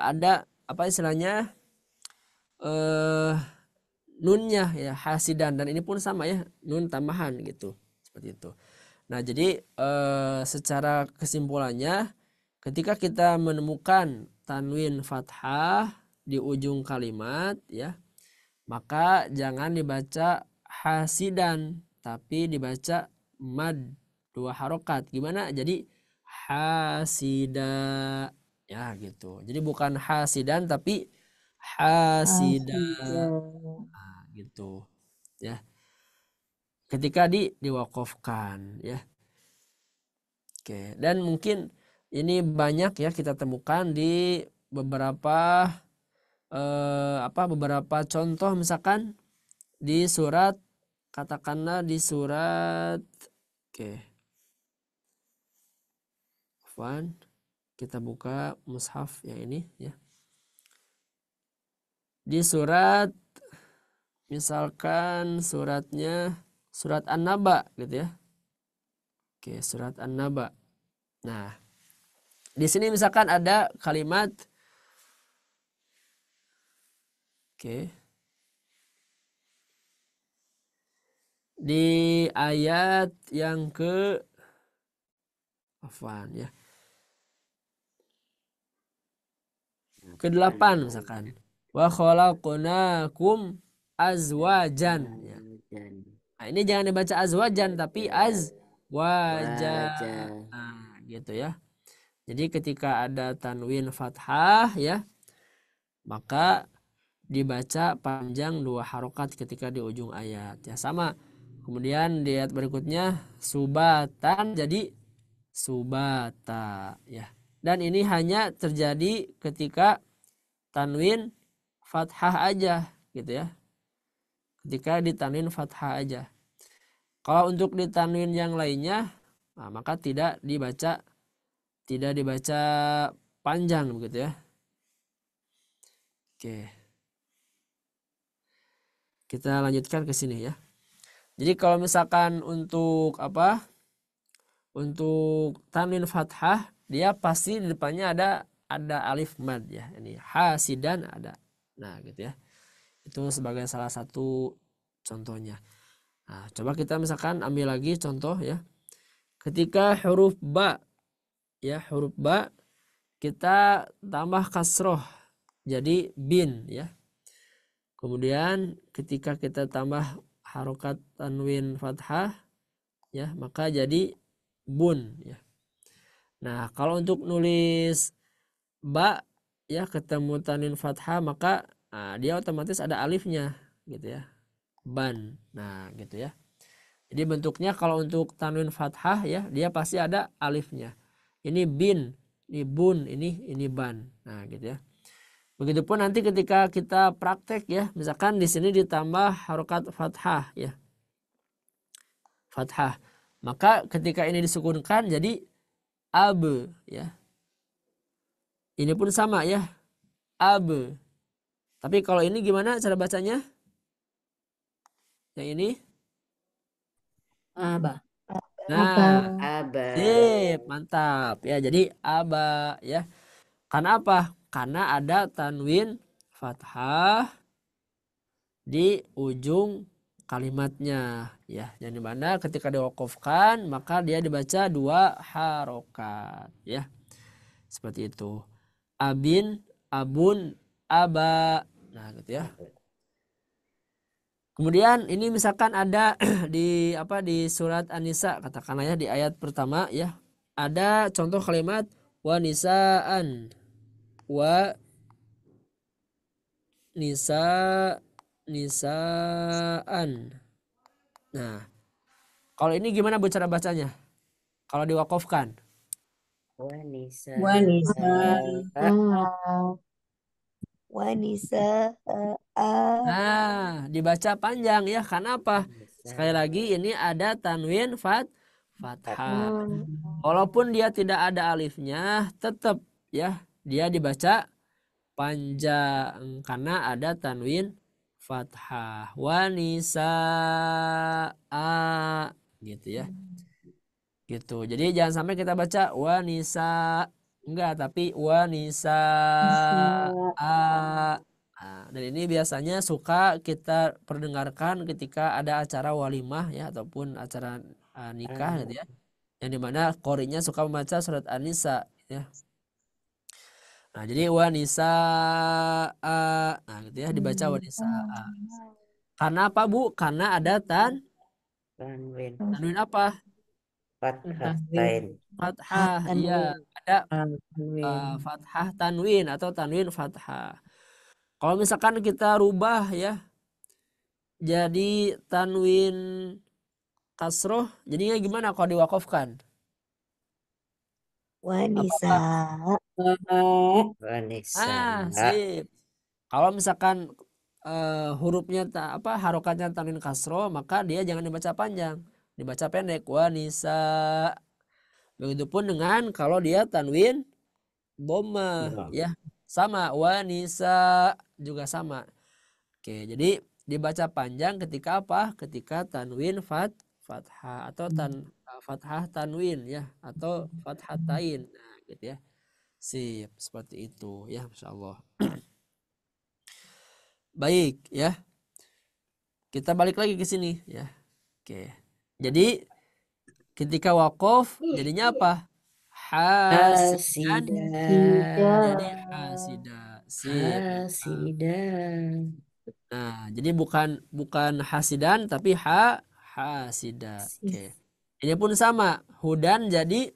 Ada istilahnya nunnya ya hasidan dan ini pun sama ya nun tambahan gitu seperti itu. Nah jadi secara kesimpulannya ketika kita menemukan tanwin fathah di ujung kalimat ya maka jangan dibaca hasidan tapi dibaca mad dua harokat. Gimana? Jadi hasida ya gitu. Jadi bukan hasidan tapi hasida gitu ya. Ketika diwakofkan ya. Oke, dan mungkin ini banyak ya kita temukan di beberapa beberapa contoh misalkan di surat katakanlah di surat Kita buka mushaf yang ini ya. Di surat, misalkan suratnya surat An-Naba gitu ya. Oke, surat An-Naba. Nah, di sini misalkan ada kalimat, oke, di ayat yang ke-8 misalkan. Wa khalaqnakum azwajan ya. Nah, ini jangan dibaca azwajan tapi azwajan. Nah, gitu ya. Jadi ketika ada tanwin fathah ya, maka dibaca panjang 2 harokat ketika di ujung ayat ya, sama. Kemudian di ayat berikutnya subatan jadi subata ya. Dan ini hanya terjadi ketika tanwin fathah aja gitu ya. Ketika ditanwin fathah aja. Kalau untuk ditanwin yang lainnya, nah, maka tidak dibaca panjang begitu ya. Oke. Kita lanjutkan ke sini ya. Jadi kalau misalkan untuk untuk tanwin fathah, dia pasti di depannya ada alif mad ya. Ini hasidan ada. Nah, gitu ya. Itu sebagai salah satu contohnya. Nah, coba kita misalkan ambil lagi contoh ya. Ketika huruf ba ya, huruf ba kita tambah kasroh jadi bin ya. Kemudian ketika kita tambah harokat tanwin fathah ya, maka jadi bun ya. Nah, kalau untuk nulis ba ya ketemu tanwin fathah, maka dia otomatis ada alifnya gitu ya. Ban. Nah, gitu ya. Jadi bentuknya kalau untuk tanwin fathah ya, dia pasti ada alifnya. Ini bin, ini bun, ini ban. Nah, gitu ya. Begitupun nanti ketika kita praktek ya, misalkan di sini ditambah harokat fathah ya. Fathah. Maka ketika ini disukunkan jadi ab ya. Ini pun sama ya. Ab. Tapi kalau ini gimana cara bacanya? Yang ini? Aba. Nah, Aba. sip, mantap ya. Jadi aba ya. Karena apa? Karena ada tanwin fathah di ujung kalimatnya ya. Yang dimana ketika diwakafkan maka dia dibaca 2 harokat ya. Seperti itu. Abin, abun, aba. Nah, gitu ya. Kemudian ini misalkan ada di surat An-Nisa, katakanlah ya di ayat pertama ya. Ada contoh kalimat wa nisaan. Wa nisaan. Nah, kalau ini gimana bu cara bacanya? Kalau diwakafkan. Wanisa. Wanisa. Nah, dibaca panjang ya. Karena apa? Sekali lagi ini ada tanwin fathah. Walaupun dia tidak ada alifnya, tetap ya dia dibaca panjang karena ada tanwin fathah. Wanisa gitu ya. Gitu. Jadi jangan sampai kita baca wanisa enggak, tapi wanisa dan ini biasanya suka kita perdengarkan ketika ada acara walimah ya ataupun acara nikah gitu ya. Yang dimana qori'nya suka membaca surat An-Nisa ya. Nah, jadi wanisa nah gitu ya, dibaca wanisa. Karena apa, Bu? Karena ada Tanwin. tanwin apa? Fathah. Fathah. Iya, ada fathah tanwin atau tanwin fathah. Kalau misalkan kita rubah ya jadi tanwin kasroh, jadinya gimana kalau diwakafkan? Wanisa. Wanisa. Sip. Kalau misalkan hurufnya harokatnya tanwin kasroh, maka dia jangan dibaca panjang, dibaca pendek. Wanisa. Begitupun dengan kalau dia tanwin Dhamma Dom. ya. Sama wanisa juga sama. Oke, jadi dibaca panjang ketika apa? Ketika tanwin fathah atau fathah tanwin ya atau fathatain. Nah, gitu ya. Sip, seperti itu ya, Masya Allah. Baik ya. Kita balik lagi ke sini ya. Oke. Jadi ketika wakof jadinya apa? Hasidan Hasidah. jadi hasida. Sip. Hasidah. Nah, jadi bukan hasidan tapi hasida. Oke. Ini pun sama. Hudan jadi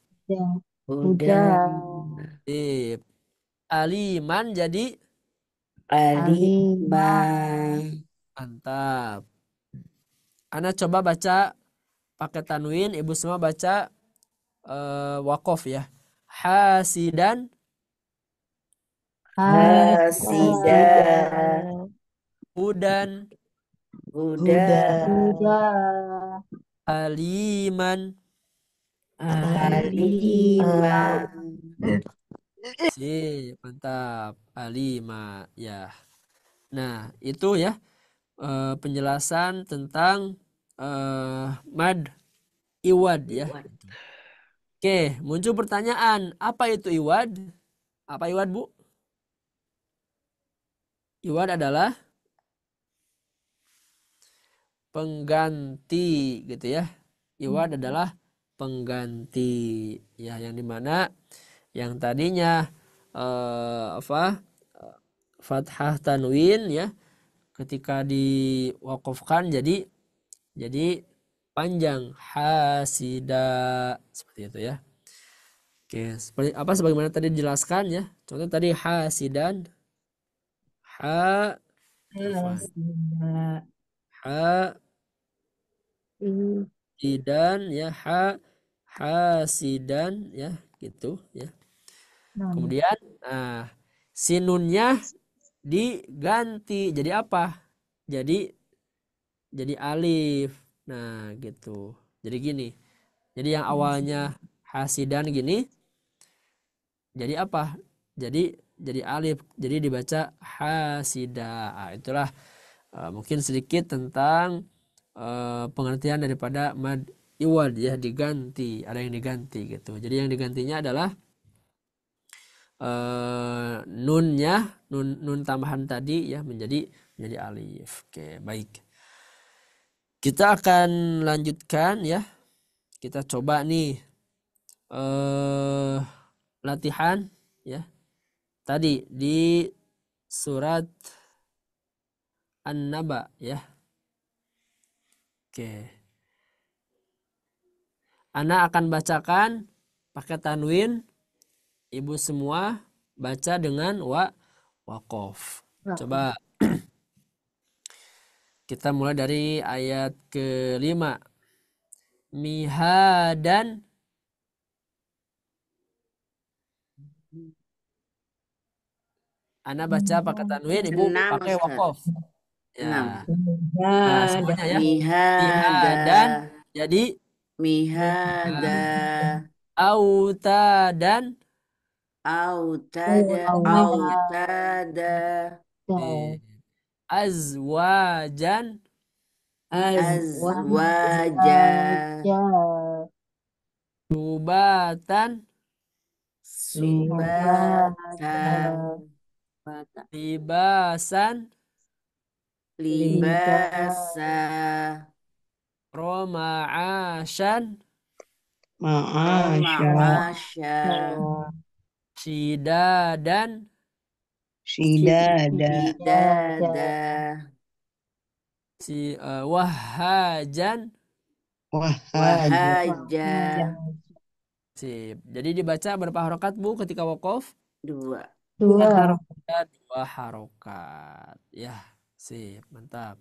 Hudan. sip. Aliman jadi Alimah. mantap. Ana coba baca pakai tanwin, ibu semua baca wakof ya. Hasidan, Hasidah. hudan, Hudan. aliman. Alimah. Sip, mantap. Alima ya. Nah, itu ya penjelasan tentang mad iwad ya. Oke, muncul pertanyaan, apa itu iwad? Apa iwad, Bu? Iwad adalah pengganti gitu ya. Iwad adalah pengganti ya, yang dimana yang tadinya fathah tanwin ya, ketika diwakafkan jadi panjang hasida seperti itu ya. Oke, seperti apa sebagaimana tadi dijelaskan ya. Contoh tadi hasidan, ha, afwan, hasidan ya, hasidan ya, gitu ya. Kemudian sinunnya diganti jadi apa? Jadi alif. Nah, gitu. Jadi gini. Jadi yang awalnya hasidan gini jadi apa? Jadi alif. Jadi dibaca hasida. Nah, itulah mungkin sedikit tentang pengertian daripada mad iwad ya, diganti, ada yang diganti gitu. Jadi yang digantinya adalah nunnya, nun tambahan tadi ya menjadi alif. Oke, baik. Kita akan lanjutkan ya. Kita coba nih latihan ya. Tadi di surat An-Naba ya. Oke. Ana akan bacakan pakai tanwin. Ibu semua baca dengan wakof. Coba kita mulai dari ayat ke-5. Mihadan. Ana baca pakai tanwin, ibu 6, pakai Ustaz. wakof. 6. Ya. Nah, semuanya ya. Mihadan jadi Mihada. autadan. Autada. Azwajan. Azwaja. Subatan. Subata. Libasan. Libasa. Roma'asyan. Ma'asya. Shidadan. Dada. Wahajan. Wahaja. Sip. Jadi dibaca berapa harokat, Bu, ketika wakof? 2. Dua harokat. Ya, sip. Mantap.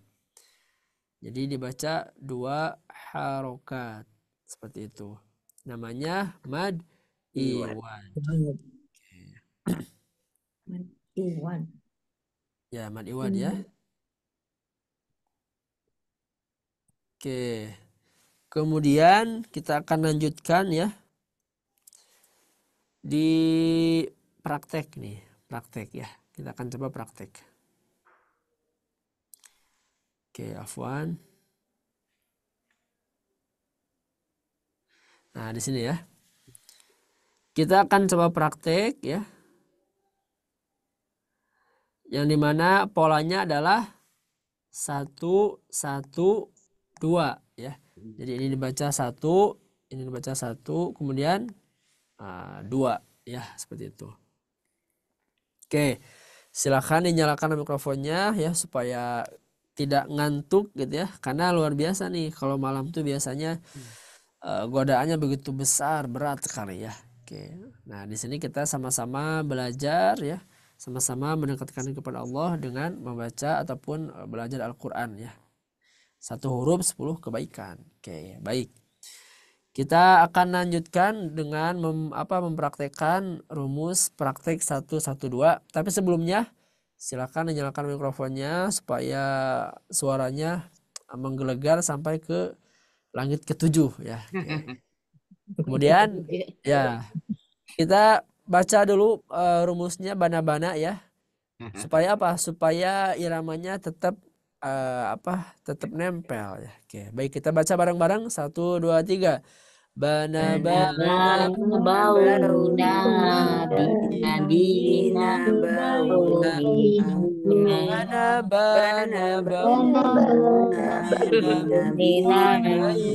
Jadi dibaca 2 harokat. Seperti itu. Namanya mad iwan. Ya, mad iwan ya. Oke. Kemudian kita akan lanjutkan ya. Di praktek nih, praktek ya. Kita akan coba praktek. Oke, afwan. Nah, di sini ya. Kita akan coba praktek ya. Yang dimana polanya adalah 1, 1, 2 ya. Jadi ini dibaca 1, ini dibaca 1, kemudian 2 ya, seperti itu. Oke, silakan dinyalakan mikrofonnya ya supaya tidak ngantuk gitu ya. Karena luar biasa nih kalau malam tuh biasanya godaannya begitu besar, berat sekali ya. Oke. Nah, di sini kita sama-sama belajar ya, sama-sama mendekatkan diri kepada Allah dengan membaca ataupun belajar Al-Qur'an ya. 1 huruf 10 kebaikan. Oke, baik. Kita akan lanjutkan dengan mempraktekkan rumus praktek 112. Tapi sebelumnya silakan dinyalakan mikrofonnya supaya suaranya menggelegar sampai ke langit ke-7 ya. Oke. Kemudian ya kita baca dulu rumusnya bana-bana ya. Supaya apa? Supaya iramanya tetap tetap nempel ya. Oke, baik kita baca bareng-bareng 1 2 3. Bana bana bauna dina dina bauna bana bana Bana bauna dina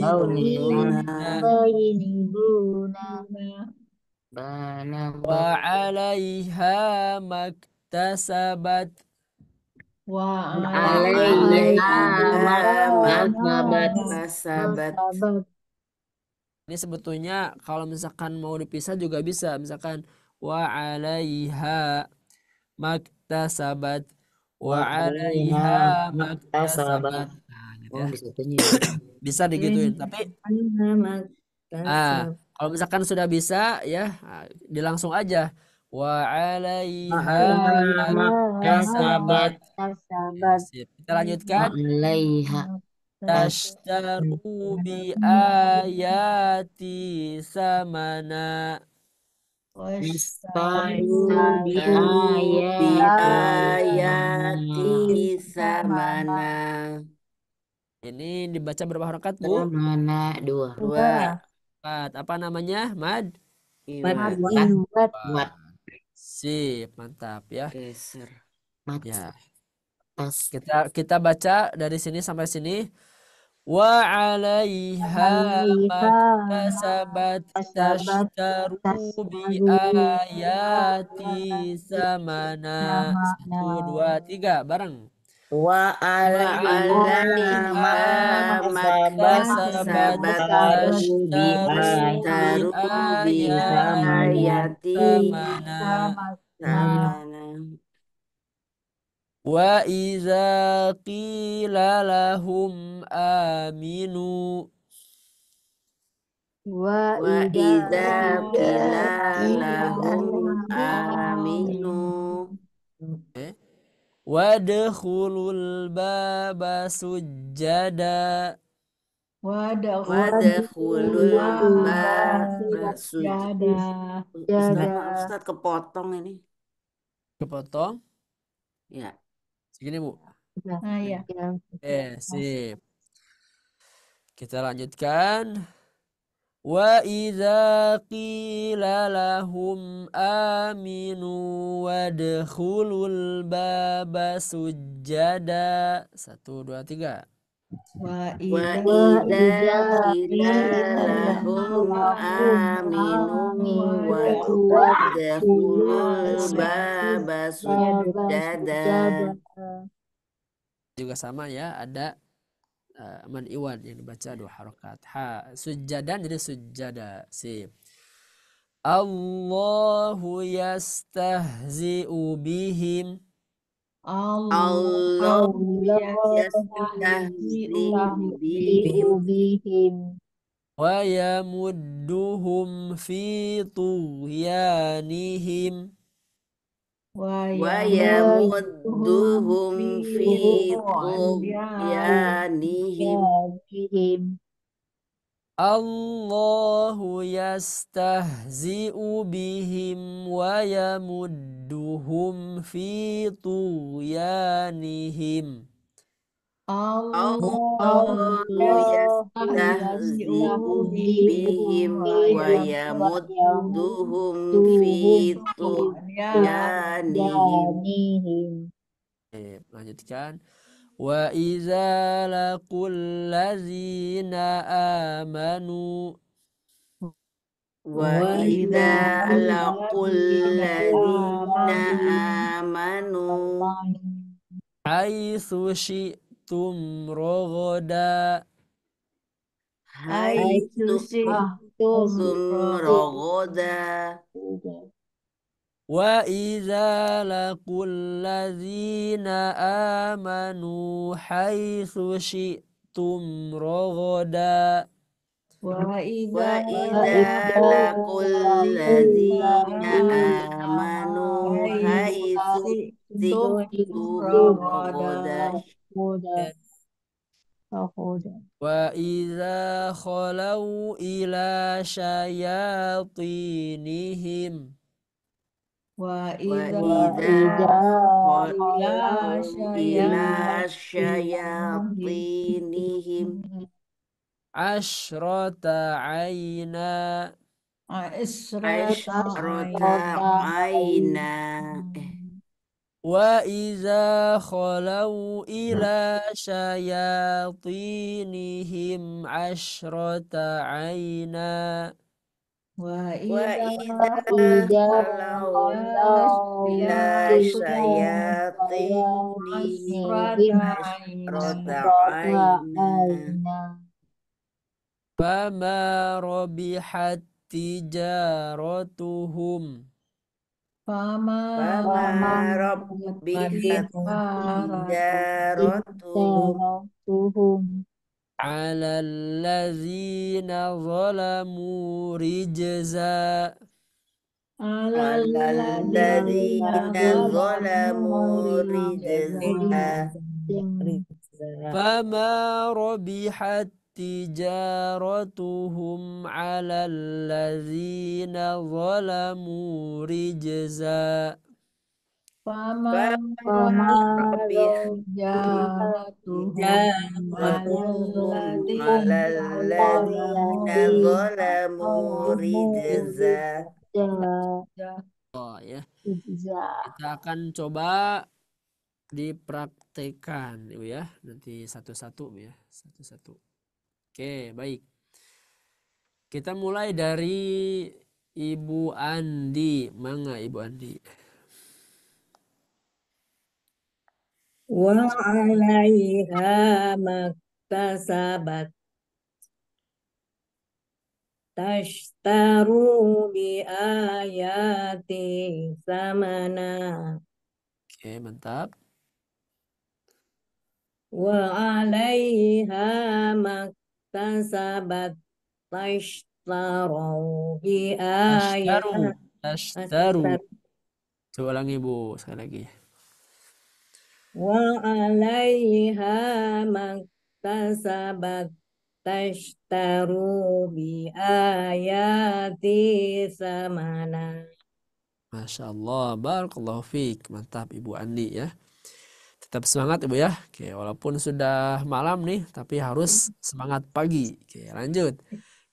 bauna bayini buna bana wa 'alaiha maktasabat alaiha maktabat sabat. Ini sebetulnya kalau misalkan mau dipisah juga bisa. Misalkan wa 'alaiha maktasabat wa 'alaiha maktasabat. Nah, gitu Oh, ya. disatunya. Bisa digituin. Tapi kalau misalkan sudah bisa ya, dilangsung aja. Wa 'alaiha maktasabat. Sip. Kita lanjutkan. Alaiha Tashtaru bi ayati samana. Nisbaru bi ayati samana. Ini dibaca berapa harakat, Bu? Samana 2. 2. Apa namanya? Mad? Iwat. Iwat. Sip, mantap ya. Geser. Mat. Ya. Tas. Kita baca dari sini sampai sini. Wa 'alaiha maktasabat tashtaru bi ayati samana. 1 2 3 bareng. Wa alaiha maktasabat tashtaru bi ayati samana. Wa iza qila lahum aminu. Wa idza qila lahum aminu. Wadkhulul baba sujjada. Wadkhulul baba sujjada. Ustaz kepotong ini. Kepotong. Ya. Segini, Bu. Iya. Sip. Kita lanjutkan. Wa idza qila lahum aminu wadkhulul baba sujjada. 1 2 3. Wa idza qila lahum aminu wadkhulul baba sujjada. Juga sama ya, ada man iwan yang dibaca 2 harakat. Sujjadan jadi sujjada. Sip. Allahu yastahzi'u bihim. Allah yastahzi'u bihim Wa yamudduhum fi tughyanihim. wa yamudduhum fi tughyanihim. Allahu yastahzi'u bihim wa yamudduhum fi tughyanihim. Allah Allah yastahzi'u yastahzi'u bihim wa bihim wa yamudduhum fi yamudduhum fi tughyanihim. tughyanihim. Lanjutkan. Wa idza laqul ladzina amanu Wa idza laqul ladzina amanu haitsu syi'tum ragada haitsu Tum ragada wa idza laqul ladzina amanu haitsu syi'tum ragada wa idza idza laqul ladzina amanu haitsu situm ragada wa idza khalau ila syayatinihim wa idza ila syayatinihim asyrata aina asyrata aina wa idza khalau ila syayatinihim asyrata aina wa idza kalau ila syayatinihim asyrata aina fama rabihat tijaratuhum fama rabbihat tijaratuhum ala allazina zalamu rijza ala alladzina zalamu rijza fama rabihat tijaratuhum ala allazina zalamu rijza fama rabbihat tijaratuhum ala alladzina zalamu rijza Oh ya, kita akan coba dipraktekan Ibu ya. Nanti satu-satu Bu ya, satu-satu. Oke, baik. Kita mulai dari Ibu Andi. Mangga Ibu Andi. Wa 'alaiha maktasabat tashtaru bi ayati samana Oke, mantap. wa 'alaiha maktasabat tashtaru bi Tashtaru. ayati Tashtaru. Coba ulangi Bu, sekali lagi. wa 'alaiha maktasabat tashtaru bi ayati samana. Masya Allah, barakallahu fiik. Mantap Ibu Andi ya. Tetap semangat Ibu ya. Oke, walaupun sudah malam nih, tapi harus semangat pagi. Oke, lanjut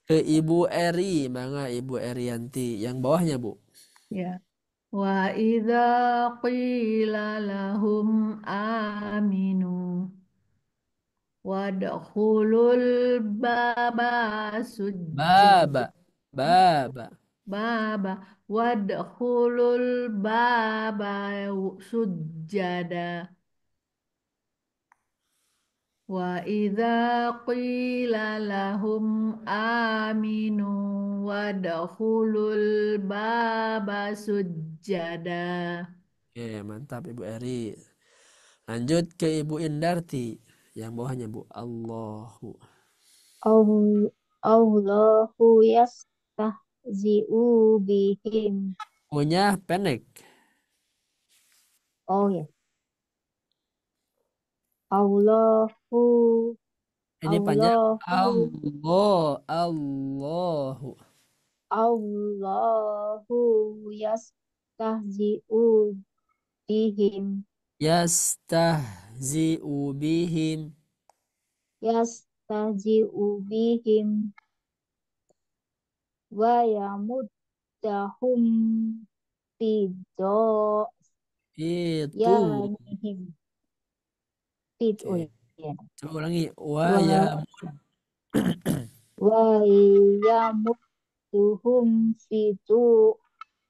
ke Ibu Eri. Mangga Ibu Erianti. Yang bawahnya Bu. Ya. Wa idza qila lahum aminu wadkhulul baba Baba. Baba. wadkhulul baba sujada wa idza qila lahum aminu wadkhulul baba sujada. Oke, mantap Ibu Eri. Lanjut ke Ibu Indarti. Yang bawahnya Bu. Allahu. Allahu yastahzi'u bihim. Punya pendek. Oh ya. Allahu Ini panjang. Allahu Allahu. Allahu yastahzi'u bihim Yastahzi'u bihim. yastahzi'u bihim wa yamuddahum fiddo Itu. yanihim fid oh Oke. ya Coba ulangi. wa Wayam. wa yamudduhum fidu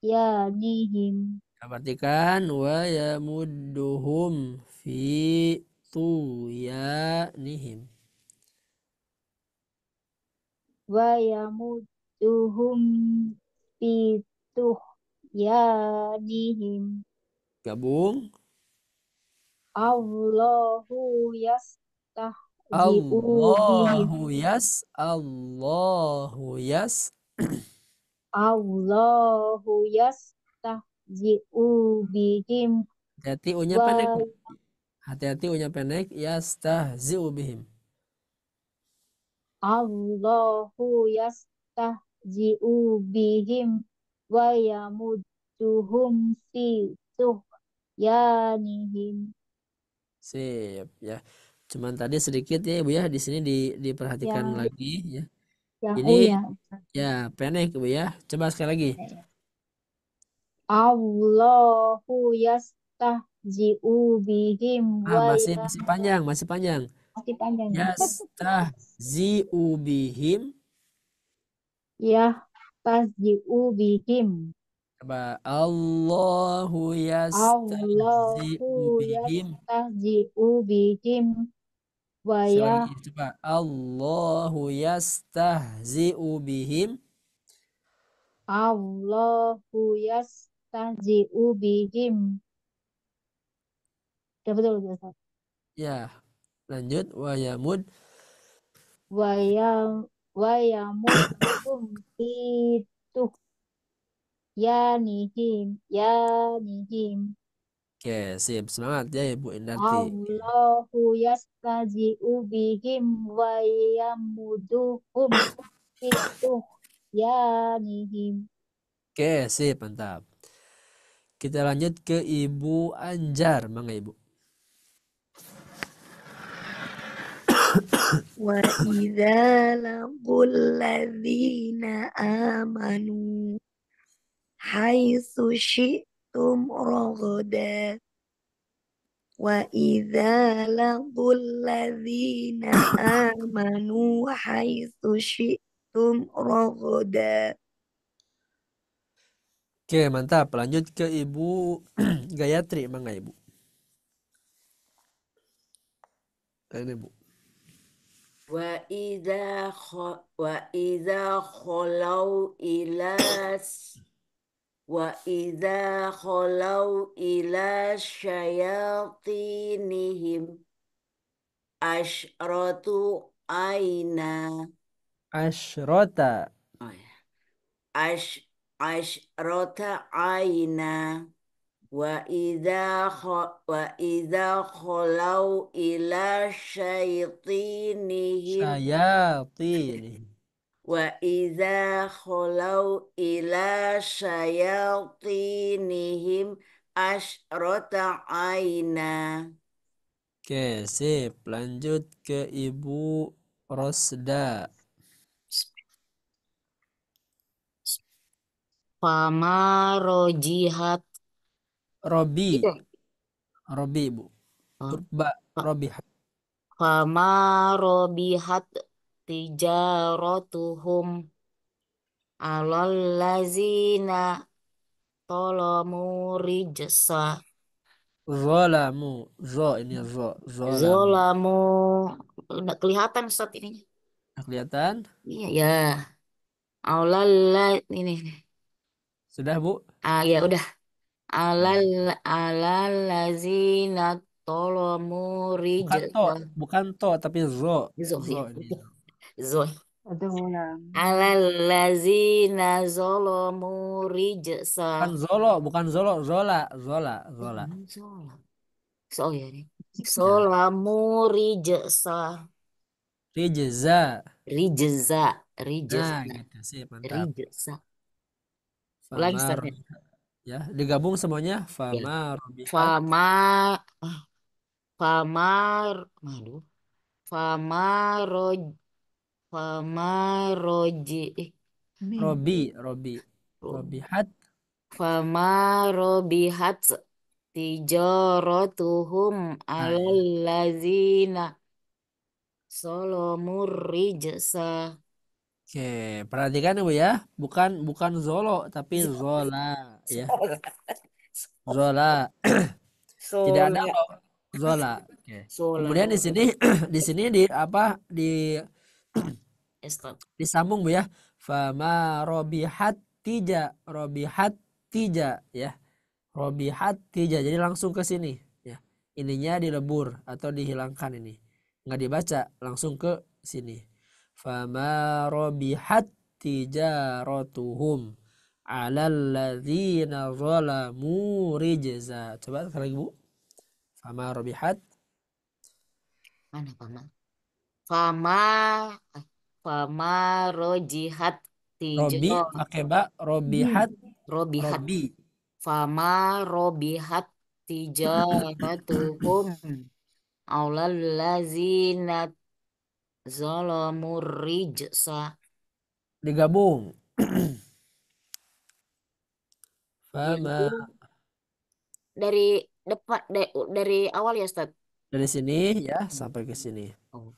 yanihim Perhatikan. Wayamudduhum fi tuyanihim. wa yamudduhum fidu yanihim Gabung. Allahu yastahzi'u bihim Allahu yas. Allahu yastahzi'u bihim Hati-hati unya wa pendek. Hati-hati unya pendek. Yastahzi'u bihim. Allahu yastahzi'u bihim wa yamudduhum fi tughyanihim. Sip ya. Cuman tadi sedikit ya Ibu ya. Di sini diperhatikan Ya, lagi ya. ya, Ini oh ya. ya pendek Ibu ya. Coba sekali lagi. Allahu yastahzi'u bihim wa Masih panjang, masih panjang. masih panjang. Yastahzi'u bihim. Yastahzi'u bihim. Coba Allahu yastahzi'u Allahu bihim. yastahzi'u bihim wa Sekali ya lagi coba Allahu yastahzi'u bihim. Allahu yastahzi'u bihim. Udah betul, Ustaz. Ya, lanjut wa yamud. Wa yamuddum fi yanihim. Oke, sip. Semangat ya Ibu Indarti. Allahu yastahzi'u bihim wa yamudduhum fi yanihim. Oke, sip. Mantap. Kita lanjut ke Ibu Anjar. Mangga Ibu. Wa idza laqul ladzina amanu haitsu syi'tum raghada wa idza laqul ladzina amanu haitsu syi'tum raghada. Oke, mantap. Lanjut ke Ibu Gayatri. Mangga Ibu. Ini Bu. وإذا خلوا إلى شياطينهم أشرتوا عينا Asyrota. أشرت عينا وإذا خلوا إلى شياطينهم Syayatini. وإذا خلوا إلى شياطينهم أشرت عينا. Oke, sip. Lanjut ke Ibu Rosda. Fama rojihat Robi. itu. Robi Ibu. Turba. Robi. Fama robihat tijaratuhum alal lazina tolamu rijsa Zolamu. Ini Zolamu. zolamu. Nggak kelihatan Ustaz ininya. Nah, kelihatan? Iya ya. Alal ini. Sudah Bu? Ya udah. Alal lazina tolamu Bukan to, rijsa. bukan to, tapi zo. Zo Zo ya. ini. Zo. Alal lazina zolamu rijsa. Bukan zolo, bukan zolo, zola, zola, zola. Zola. So ya nih. Solamu rijsa. Rijza. Rijza. Nah, Rijza. gitu sih, mantap. Rijza. Ulangi Famar, Ustaz ya. ya, digabung semuanya. Ya. Famar robihat. Fama. ah, Famar. Aduh. Famaroj. Famaroji. Min. Robi. Rob. Robihat. Famarobihat tijaratuhum Nah, ya. alallazina solomur rijsa. Oke, perhatikan Ibu ya. Bukan bukan Zolo, tapi Zola, ya. Zola. Tidak ada Sola. lo. Zola. Oke. Sola. Kemudian di sini di sini di apa Estad. disambung Bu ya. Fama robihat robihat ya. Robihat jadi langsung ke sini ya. Ininya dilebur atau dihilangkan ini. Nggak dibaca, langsung ke sini. Fama robihat tijaratuhum alal ladzina zalamu rijza. Coba sekali lagi Bu. Fama robihat Mana Fama? Fama. Fama rojihat Robi tijo. pakai ba robihat Robihat. Robi Fama robihat tijaratuhum aulal lazina zalamur rijsa. digabung. Fama Digabung dari depan dari awal ya Ustaz. dari sini ya sampai ke sini. Oh.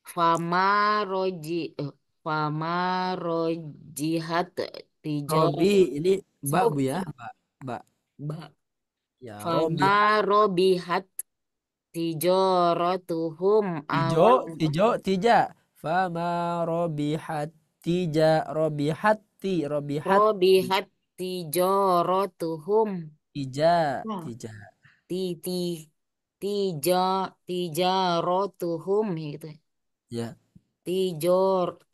Fama roji fama rojihat tijar Robi ini Mbak oh, Bu ya, Mbak. ba- Ya, Robi fama robihat tijaratuhum awal tija. Fama robihat robihat robihat tijaratuhum Nah, tija. ti ti tija tijaratuhum gitu. Ya,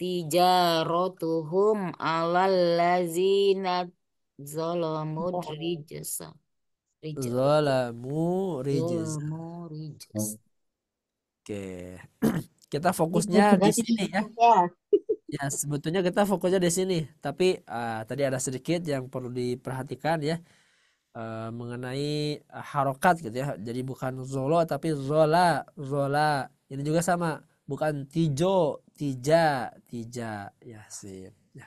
Tijaratuhum alal lazina zalamud rijsa. Rijsa. zalamu rijiz. Zalamu rijsa. Oke. Kita Ribet fokusnya di juga sini ya. ya. Ya, sebetulnya kita fokusnya di sini, tapi tadi ada sedikit yang perlu diperhatikan ya mengenai harokat gitu ya. Jadi bukan zolo tapi zola. Ini juga sama, bukan tija. Ya, sip. Ya.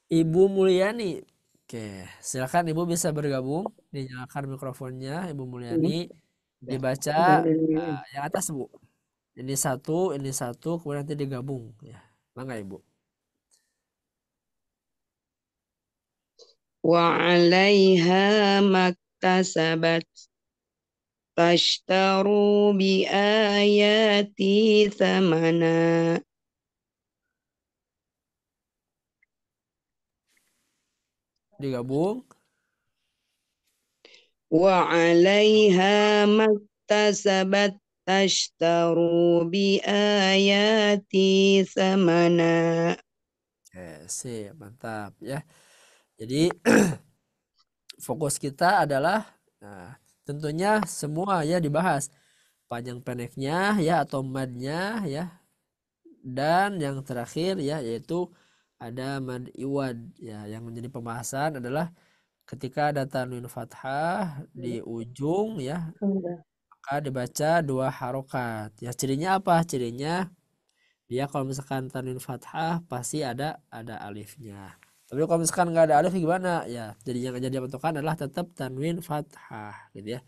Ibu Mulyani. Oke, silakan Ibu bisa bergabung. Dinyalakan mikrofonnya, Ibu Mulyani. Dibaca yang atas Bu. Ini satu, kemudian nanti digabung ya. Mangga Ibu. وعليها ما اكتسبت فاشتروا بآياتي ثمنا Digabung. وعليها ما اكتسبت فاشتروا بآياتي ثمنا. Sip, mantap ya. Jadi fokus kita adalah tentunya semua ya dibahas. Panjang pendeknya ya atau madnya ya. Dan yang terakhir ya yaitu ada mad iwad ya, yang menjadi pembahasan adalah ketika ada tanwin fathah di ujung ya maka dibaca dua harokat. Ya cirinya apa? Cirinya dia kalau misalkan tanwin fathah pasti ada alifnya. Tapi kalau misalkan nggak ada alif gimana? Ya, jadi yang jadi patokan adalah tetap tanwin fathah gitu ya.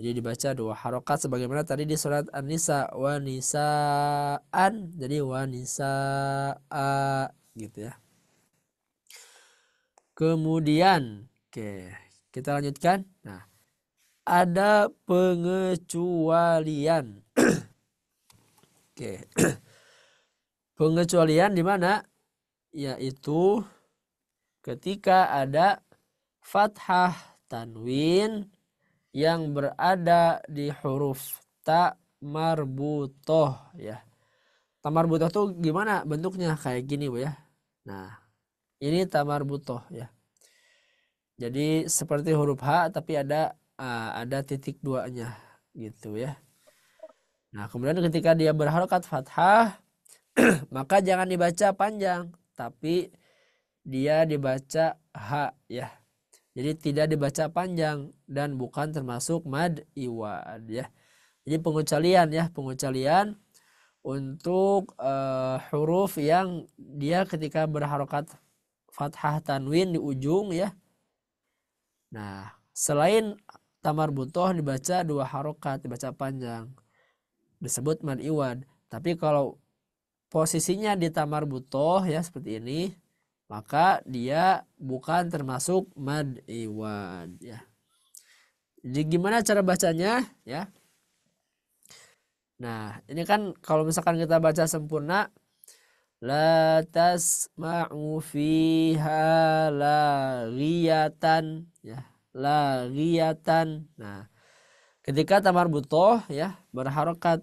Jadi dibaca dua harokat sebagaimana tadi di surat An-Nisa wa nisaan. Jadi wa nisaa gitu ya. Kemudian, oke, kita lanjutkan. Nah, ada pengecualian. Oke. Pengecualian di mana? Yaitu ketika ada fathah tanwin yang berada di huruf ta marbutoh ya. Ta marbutoh tuh gimana bentuknya? Kayak gini Bu ya. Nah, ini ta marbutoh ya. Jadi seperti huruf H tapi ada titik duanya gitu ya. Nah, kemudian ketika dia berharokat fathah, maka jangan dibaca panjang, tapi dia dibaca ha ya. Jadi tidak dibaca panjang dan bukan termasuk mad iwad ya. Jadi pengecualian untuk huruf yang dia ketika berharokat fathah tanwin di ujung ya. Nah, selain tamar butoh dibaca 2 harokat, dibaca panjang, disebut mad iwad. Tapi kalau posisinya di tamar butoh ya seperti ini, maka dia bukan termasuk mad iwad ya. Jadi gimana cara bacanya ya? Nah, ini kan kalau misalkan kita baca sempurna, la tasma'u fiha laghiyatan ya, laghiyatan. Nah, ketika tamar butoh ya berharokat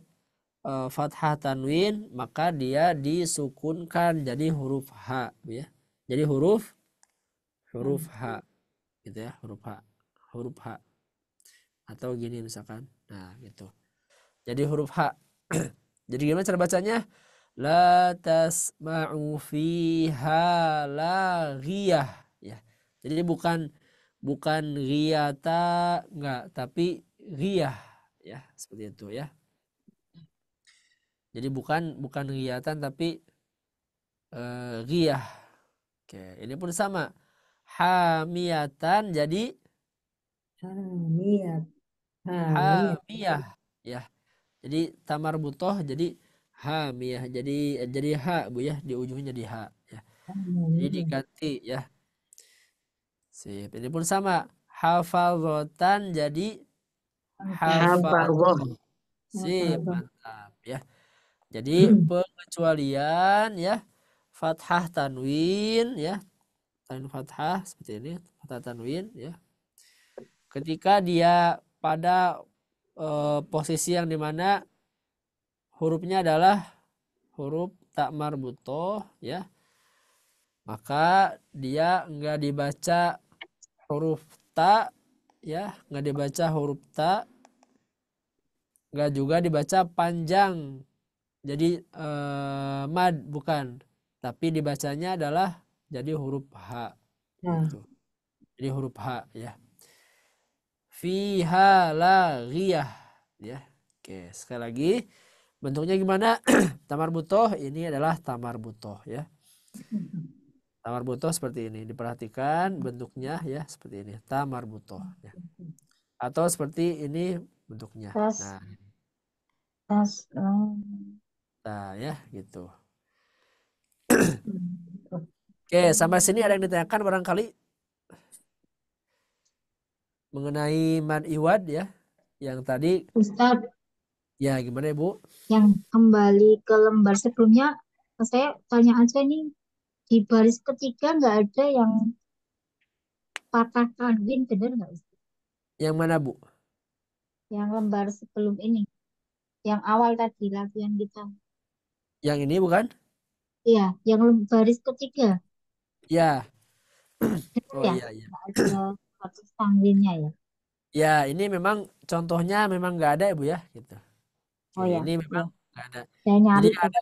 fathah tanwin, maka dia disukunkan jadi huruf H ya. Jadi huruf H gitu ya, huruf H atau gini misalkan. Nah, gitu. Jadi huruf H. Jadi gimana cara bacanya? La tasma'u fiha laghiyah ya. Jadi bukan ghiyata enggak, tapi ghiyah ya, seperti itu ya. Jadi bukan ghiyatan tapi ghiyah. Oke, ini pun sama. Hamiyatan jadi Hamiyat. hamiyah ya. Jadi tamar butoh jadi hamiyah. Jadi ha Bu ya, di ujungnya jadi ha ya. Jadi diganti ya. Sip. Ini pun sama. Hafadhotan jadi hafadhoh. Sip, mantap ya. Jadi pengecualian ya, fathah tanwin ya, tanwin fathah seperti ini, fathah tanwin ya. Ketika dia pada posisi yang dimana hurufnya adalah huruf tak marbutoh ya, maka dia enggak dibaca huruf ta ya, enggak dibaca huruf ta, enggak juga dibaca panjang. Jadi mad bukan, tapi dibacanya adalah jadi huruf H. Gitu. Jadi huruf H ya. Fiha laghiyah ya. Oke, sekali lagi bentuknya gimana? Tamar butoh ini adalah tamar butoh ya. Tamar butoh seperti ini. Diperhatikan bentuknya ya seperti ini. Tamar butoh ya. Atau seperti ini bentuknya. Nah, ya gitu. Oke, sampai sini ada yang ditanyakan barangkali mengenai mad iwad ya, yang tadi Ustadz, ya gimana Ibu? yang kembali ke lembar sebelumnya, saya tanya aja nih, di baris ketiga nggak ada yang patah tanwin, bener nggak Ustadz? Yang mana Bu? Yang lembar sebelum ini, yang awal tadi latihan kita. Yang ini bukan? Iya, yang baris ketiga. Ya. Bener Oh ya? iya. Nggak ada patah tanwinnya ya? Ya, ini memang contohnya memang nggak ada Ibu ya, gitu. Oh Oke, ya, ini memang nggak ada. saya Jadi nyari yang ada,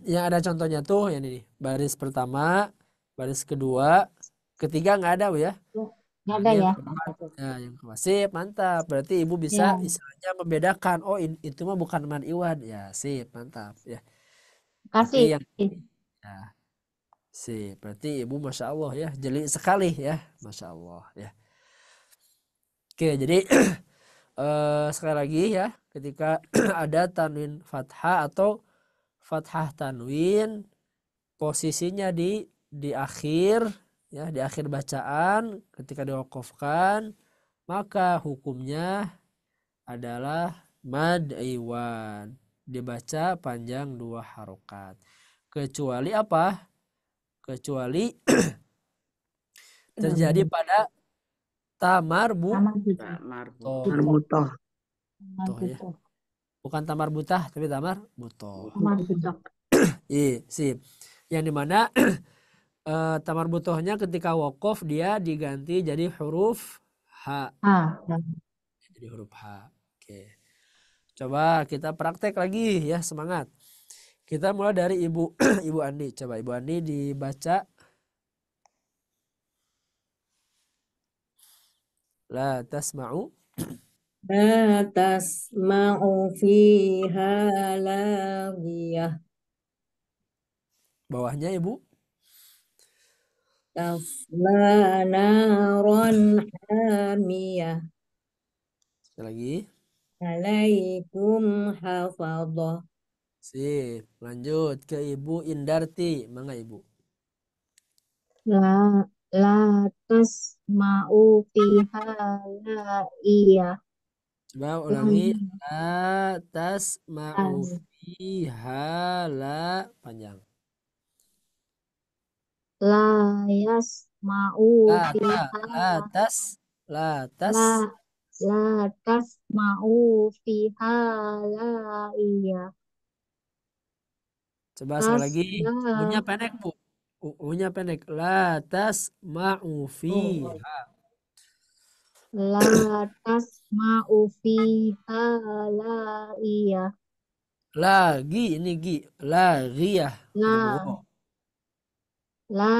yang ada contohnya tuh yang ini, baris pertama, baris kedua, ketiga nggak ada Bu ya. nggak Nah, ada ini yang ya? keempat. Nah, yang keempat. Sip, mantap. Berarti Ibu bisa Ya, istilahnya membedakan. Oh, itu mah bukan mad iwad. Ya, sip, mantap. Ya. Tapi kasih. yang ya, sip. Berarti Ibu Masya Allah ya, jeli sekali ya. Masya Allah ya. Oke, jadi sekali lagi ya, ketika ada tanwin fathah atau fathah tanwin, posisinya di akhir ya, di akhir bacaan ketika diwakafkan, maka hukumnya adalah mad iwad, dibaca panjang 2 harokat. Kecuali apa? Kecuali terjadi pada tamar Marbutoh. ya. Bukan tamar butah tapi tamar butoh. Iya, sip. Yang dimana tamar butohnya ketika wakaf dia diganti jadi huruf H. Jadi huruf H. Oke. Coba kita praktek lagi ya, semangat. Kita mulai dari Ibu Ibu Andi. Coba Ibu Andi dibaca. La tasma'u. لا تسمع فيها لاغية Bawahnya Ibu. تصلى نارا حامية Sekali lagi. عليكم حفظة Sip. Lanjut ke Ibu Indarti. Mangga Ibu. La la tasma'u fiha iya. Coba ulangi. Lagi La tasma'u fiha la panjang. la yasma'u La fiha tas la tas la la tasma'u fiha la iya. coba sekali Tas lagi. la U-nya pendek, Bu. U-nya pendek. La tasma'u fiha. la tasma'u fiha la iya. Lagi ini gi. Lagiyah. Pakai La waw. la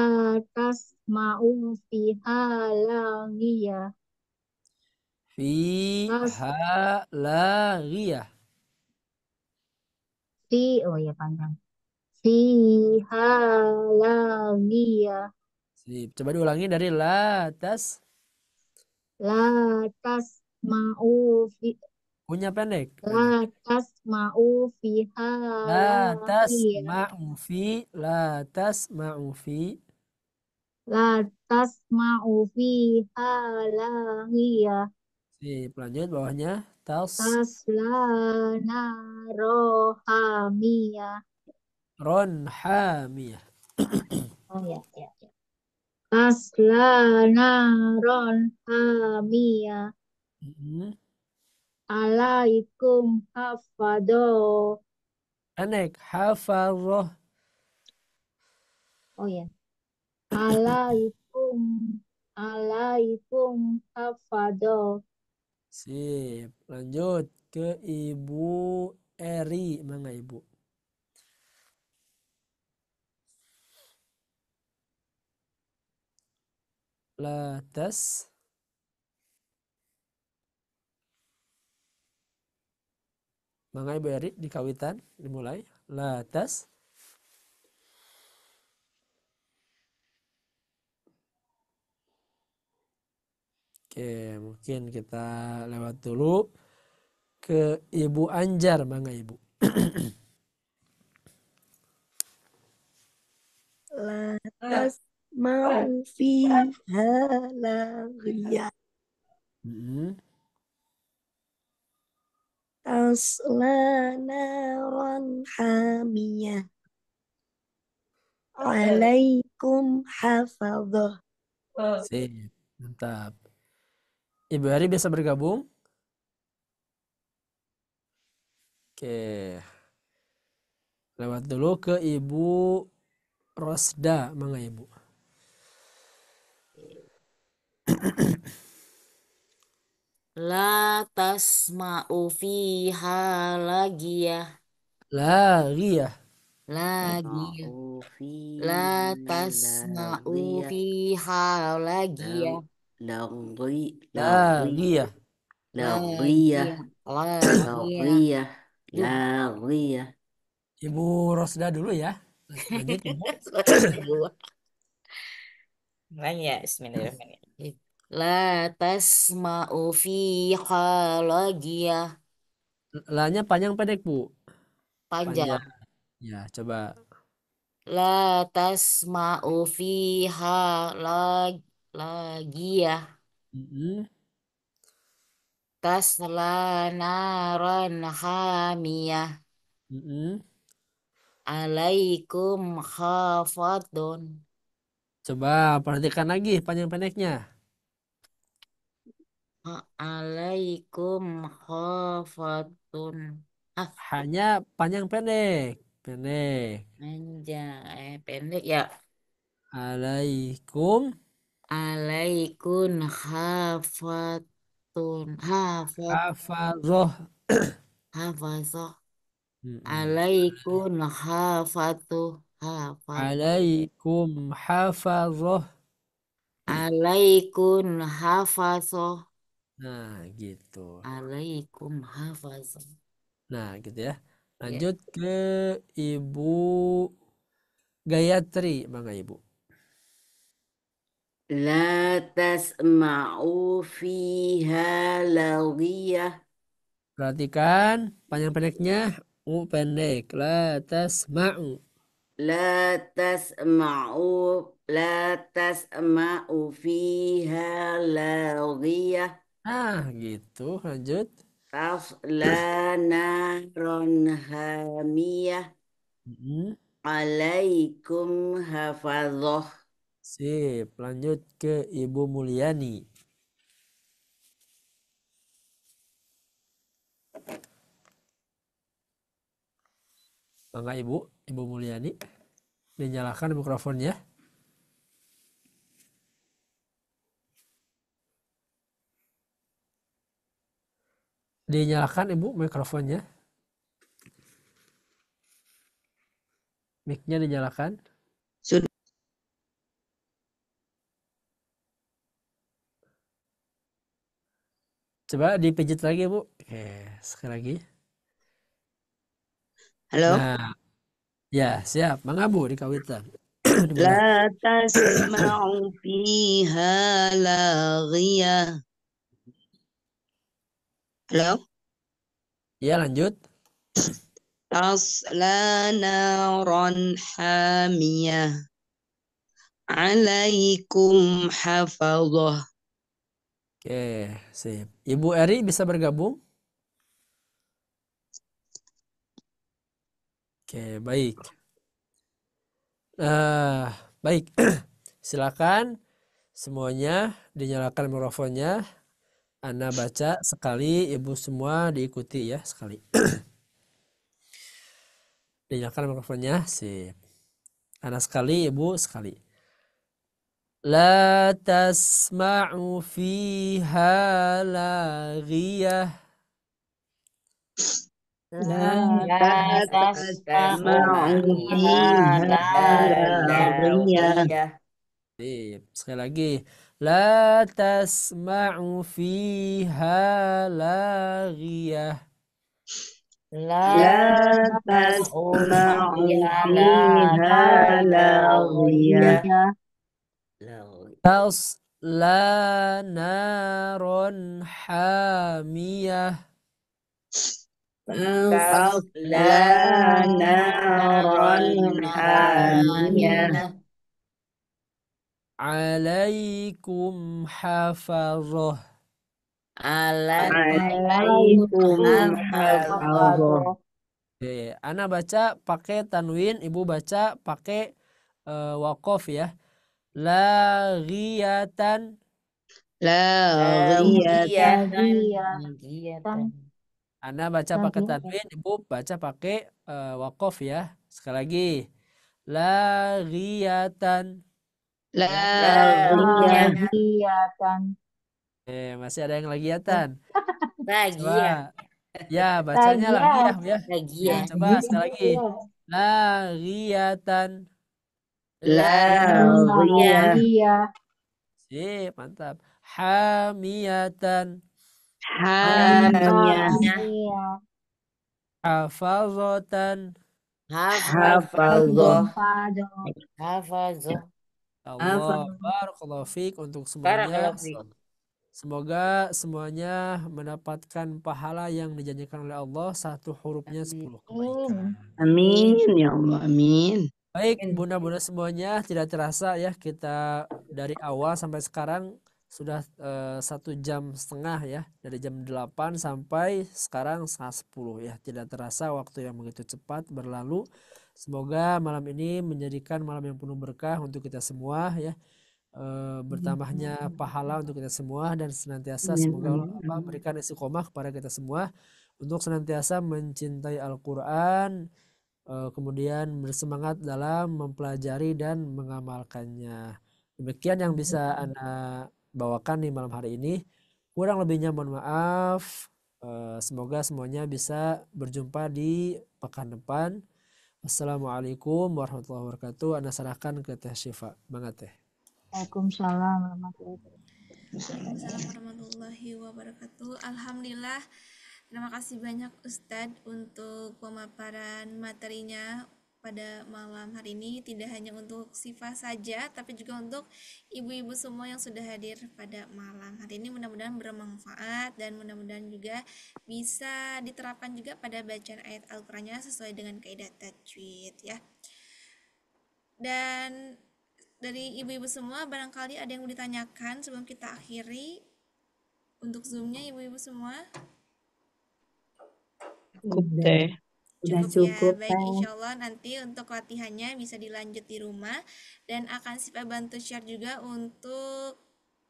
tasma'u fiha la iya. Tas Fiha lagiyah. oh ya panjang. Fiha lagia. Sip. Coba diulangi dari la tas. La tas mau fi U-nya pendek. la Pendek. tas mau fiha La tas lagia. ma'ufi. La tas ma'ufi. La tas mau fiha lagia. Sip. Lanjut bawahnya. Tas Tas la narohamia. ron hamiyah. Oh ya ya ya. Tas la naron hamia. Mm-mm. Alaikum hafado. Pendek. Hafallah. Oh ya. Alaikum alaikum hafadho. Sip. Lanjut ke Ibu Eri. Mana Ibu? Latas. Mana Ibu Eri? Di kawitan. Dimulai. Latas. Oke. Mungkin kita lewat dulu ke Ibu Anjar. Mana Ibu? Lantas mau fiha laghiyah Mm-mm. tasla naran hamiyah alaikum hafadhah. Sip. Mantap. Ibu Eri bisa bergabung? Oke. Lewat dulu ke Ibu Rosda. Mana Ibu? La tasma'u fiha lagiyah. Lagiyah. Lagiyah. La tasma'u Lagiyah. fiha lagiyah. Lagiyah. Lagiyah. Lagiyah. Lagiyah. Ibu Rosda dulu ya. Lanjut Ibu. Nanya, bismillahirrahmanirrahim. La tasma'u fiha lagiyah. Lanya panjang pendek Bu? Panjang. Ya, coba. La tasma'u fiha lagiyah. Mm-mm. Tasla naran hamiyah. Mm-mm. Alaikum khafadun. Coba perhatikan lagi panjang pendeknya. Alaikum khafadun. Ah, Hanya panjang pendek. Pendek. panjang pendek ya. Alaikum Alaikun khafadun. Hafad. hafadzoh. Hafazah. Mm-mm. Alaikun hafatu. Hafaz. Alaikum hafazah. Alaikun hafazah. Nah, gitu. Alaikum hafazah. Nah, gitu ya. Ya. Lanjut ke Ibu Gayatri, Bangga Ibu. La tasma'u fiha lawiyah. Perhatikan panjang-pendeknya. Pendek. La tasma'u. La tasma'u. La tasma'u fiha lawiyah. Nah, gitu. Lanjut. Tasla naron hamiyah. Mm-mm. Alaikum hafazah. Sip. Lanjut ke Ibu Mulyani. Bangga Ibu, Ibu Mulyani. Dinyalakan mikrofonnya. Dinyalakan Ibu mikrofonnya. Mic-nya dinyalakan. Sudah. Coba dipijit lagi Bu. Oke, sekali lagi. Halo. Nah, ya siap. Mangga Bu dikawitan. Dimulai. La tasma'u fiha laghiyah. Halo. Ya lanjut. Tasla naron hamiyah. Alaikum hafazah. Oke, sip. Ibu Eri bisa bergabung? Oke, baik. Baik. Silakan semuanya dinyalakan mikrofonnya. Ana baca sekali, Ibu semua diikuti ya sekali. Dinyalakan mikrofonnya, sip. Ana sekali, Ibu sekali. La tasma'u fiha laghiyah. La tasma'u fiha laghiyah. Sip. Sekali lagi. La tasma'u fiha laghiyah. La tasma'u fiha laghiyah. Tasla naron hamiyah. Tasla naron hamiyah. Alaikum hafazah. Alaikum hafazah. Oke, Ana baca pakai tanwin, Ibu baca pakai wakof ya. Laghiyatan. Laghiyatan. Ana baca pakai tanwin, Ibu baca pakai wakof ya. Sekali lagi. Laghiyatan. Laghiyatan. Masih ada yang laghiyatan. Laghiyah. Ya, bacanya laghiyah ya. Laghiyah. Coba sekali lagi. Laghiyatan. Laghiyah. Sip, mantap. Hamiyatan. Hamiyah. Hafazatan. Hafazah. Hafazah. Allah barakallahu fiik untuk semuanya. Semoga semuanya mendapatkan pahala yang dijanjikan oleh Allah, satu hurufnya 10 kebaikan. Amin ya Allah, amin. Baik, bunda-bunda semuanya, tidak terasa ya kita dari awal sampai sekarang sudah 1,5 jam ya, dari jam 8 sampai sekarang setengah 10 ya. Tidak terasa waktu yang begitu cepat berlalu. Semoga malam ini menjadikan malam yang penuh berkah untuk kita semua ya. Bertambahnya pahala untuk kita semua dan senantiasa semoga Allah memberikan istiqomah kepada kita semua untuk senantiasa mencintai Al-Quran, kemudian bersemangat dalam mempelajari dan mengamalkannya. Demikian yang bisa Anda bawakan di malam hari ini. Kurang lebihnya mohon maaf. Semoga semuanya bisa berjumpa di pekan depan. Wassalamualaikum warahmatullahi wabarakatuh. Ana serahkan ke Teh Syifa. Banget Teh. Waalaikumsalam warahmatullahi wabarakatuh. Waalaikumsalam warahmatullahi wabarakatuh. Alhamdulillah. Terima kasih banyak Ustadz untuk pemaparan materinya pada malam hari ini. Tidak hanya untuk Syifa saja, tapi juga untuk ibu-ibu semua yang sudah hadir pada malam hari ini. Mudah-mudahan bermanfaat dan mudah-mudahan juga bisa diterapkan juga pada bacaan ayat Al-Qur'annya sesuai dengan kaidah tajwid ya. Dan dari ibu-ibu semua barangkali ada yang mau ditanyakan sebelum kita akhiri untuk Zoom-nya ibu-ibu semua. Cukup Teh. Udah Cukup ya, cukup baik Teh. insya Allah nanti untuk latihannya bisa dilanjut di rumah dan akan Syifa bantu share juga untuk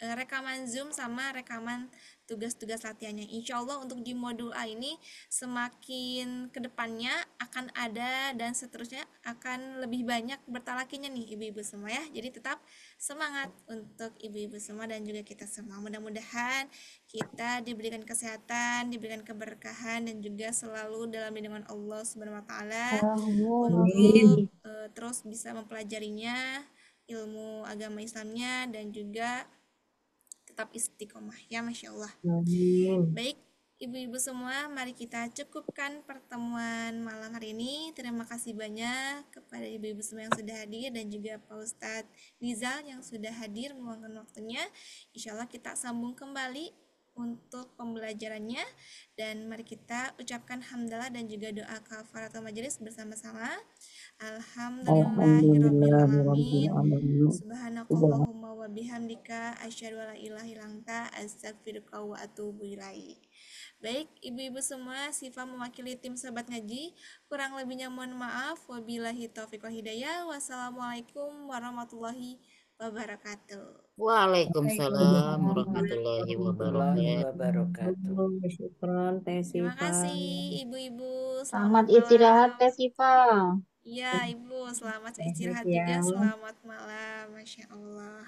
rekaman Zoom sama rekaman tugas-tugas latihannya. Insya Allah untuk di modul A ini semakin kedepannya akan ada dan seterusnya akan lebih banyak bertalakinya nih ibu-ibu semua ya. Jadi tetap semangat untuk ibu-ibu semua dan juga kita semua. Mudah-mudahan kita diberikan kesehatan, diberikan keberkahan dan juga selalu dalam lindungan Allah Subhanahu wa taala untuk Amin. terus bisa mempelajarinya ilmu agama Islamnya dan juga tetap istiqomah ya, Masya Allah. Amin. Baik ibu-ibu semua, mari kita cukupkan pertemuan malam hari ini. Terima kasih banyak kepada ibu-ibu semua yang sudah hadir dan juga Pak Ustadz Nizal yang sudah hadir meluangkan waktunya. Insya Allah kita sambung kembali untuk pembelajarannya dan mari kita ucapkan hamdalah dan juga doa kafaratul majelis bersama-sama. Alhamdulillahirrabbilalamin. Alhamdulillahirrahmanirrahim. Subhanakallahumma wa bihamdika asyhadu an la ilaha illa anta astaghfiruka wa atubu ilaik. Baik, ibu-ibu semua, Syifa mewakili tim sahabat ngaji. Kurang lebihnya mohon maaf. Wabillahi taufiq wal hidayah. Wassalamualaikum warahmatullahi wabarakatuh. Waalaikumsalam warahmatullahi Warahmatullahi wabarakatuh. wabarakatuh. Syukron Teh Terima Syifa. kasih ibu-ibu. Selamat Selamat istirahat malam. Teh Syifa. Iya, Ibu. Selamat Sehat istirahat ya. juga. Selamat malam. Masya Allah.